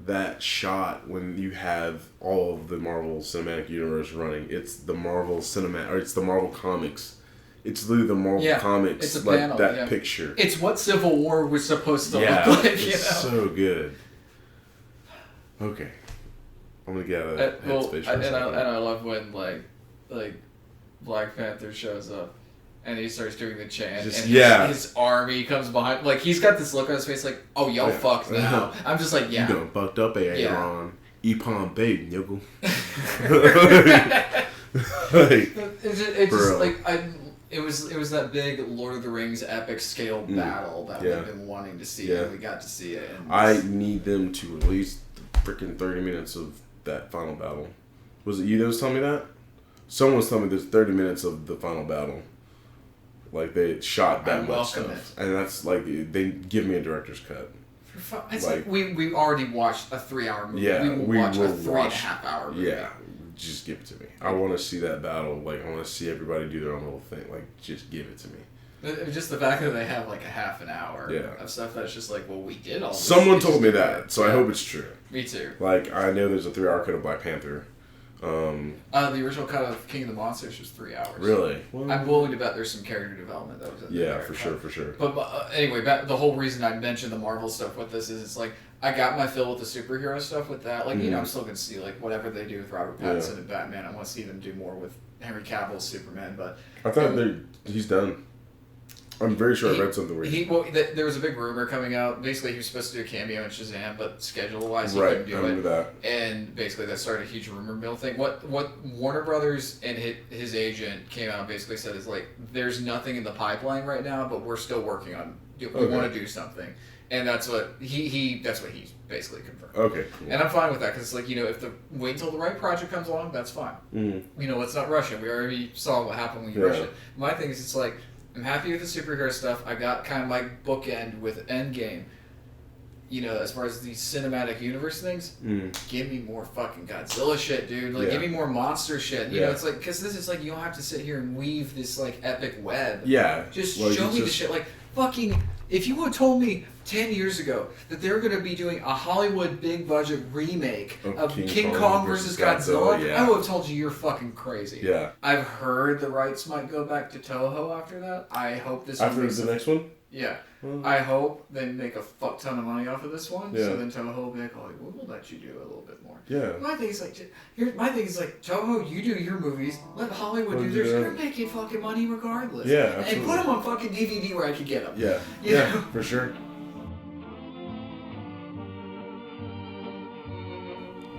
that shot when you have all of the Marvel Cinematic Universe running, it's the Marvel Cinematic, or it's the Marvel Comics. It's literally the Marvel Comics, it's a like panel, that picture. It's what Civil War was supposed to look like, it's so good. Okay. I'm gonna get out of that headspace for a second. And I love when, like Black Panther shows up and he starts doing the chant and his army comes behind, like he's got this look on his face like, oh y'all fucked now. I'm just like, yeah, you done fucked up, Aaron. Epon babe, nigga. It was that big Lord of the Rings epic scale battle that we've been wanting to see, and we got to see it. And I need them to release the freaking 30 minutes of that final battle. Was it you that was telling me that? Someone was telling me there's 30 minutes of the final battle. Like, they shot that much stuff. And that's, like, they give me a director's cut. It's like we already watched a 3-hour movie. Yeah, we will watch a 3.5-hour movie. Yeah, just give it to me. I want to see that battle. Like, I want to see everybody do their own little thing. Like, just give it to me. Just the fact that they have, like, a half an hour of stuff that's just like, well, we did all this. Someone told me that, so I hope it's true. Me too. Like, I know there's a 3-hour cut of Black Panther. The original cut of King of the Monsters was 3 hours. Really? Well, I'm willing to bet there's some character development that was in there. Yeah, for sure. But anyway, the whole reason I mentioned the Marvel stuff with this is it's like I got my fill with the superhero stuff with that. Like, I'm still gonna see like whatever they do with Robert Pattinson and Batman. I want to see them do more with Henry Cavill's Superman. But I thought he's done. I'm very sure I read something where there was a big rumor coming out. Basically, he was supposed to do a cameo in Shazam, but schedule-wise, he couldn't do it. Remember that. And basically, that started a huge rumor mill thing. What Warner Brothers and his agent came out and basically said is like, there's nothing in the pipeline right now, but we're still working on. We want to do something, and that's what that's what he's basically confirmed. Okay, cool. And I'm fine with that because like if wait until the right project comes along, that's fine. Let's not rush it. We already saw what happened when you rush it. My thing is, it's like, I'm happy with the superhero stuff. I got kind of my bookend with Endgame. As far as these cinematic universe things, give me more fucking Godzilla shit, dude. Like, give me more monster shit. It's like, because this is like, you don't have to sit here and weave this like epic web. Yeah. Just show me the shit. Like, fucking, if you would have told me 10 years ago that they were going to be doing a Hollywood big budget remake of King Kong versus Godzilla, I would have told you you're fucking crazy. Yeah. I've heard the rights might go back to Toho after that. I hope this after the next one? Yeah. I hope they make a fuck ton of money off of this one. Yeah. So then Toho will be like, oh, we'll let you do a little bit more. Yeah. My thing is like, Toho, you do your movies. Let Hollywood do theirs. They're making fucking money regardless. Yeah, absolutely. And put them on fucking DVD where I can get them. Yeah. Yeah, for sure.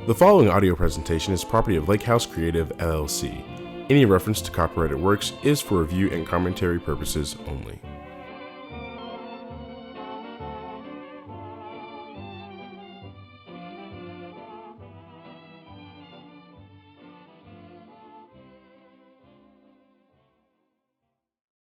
The following audio presentation is property of Lake House Creative, LLC. Any reference to copyrighted works is for review and commentary purposes only.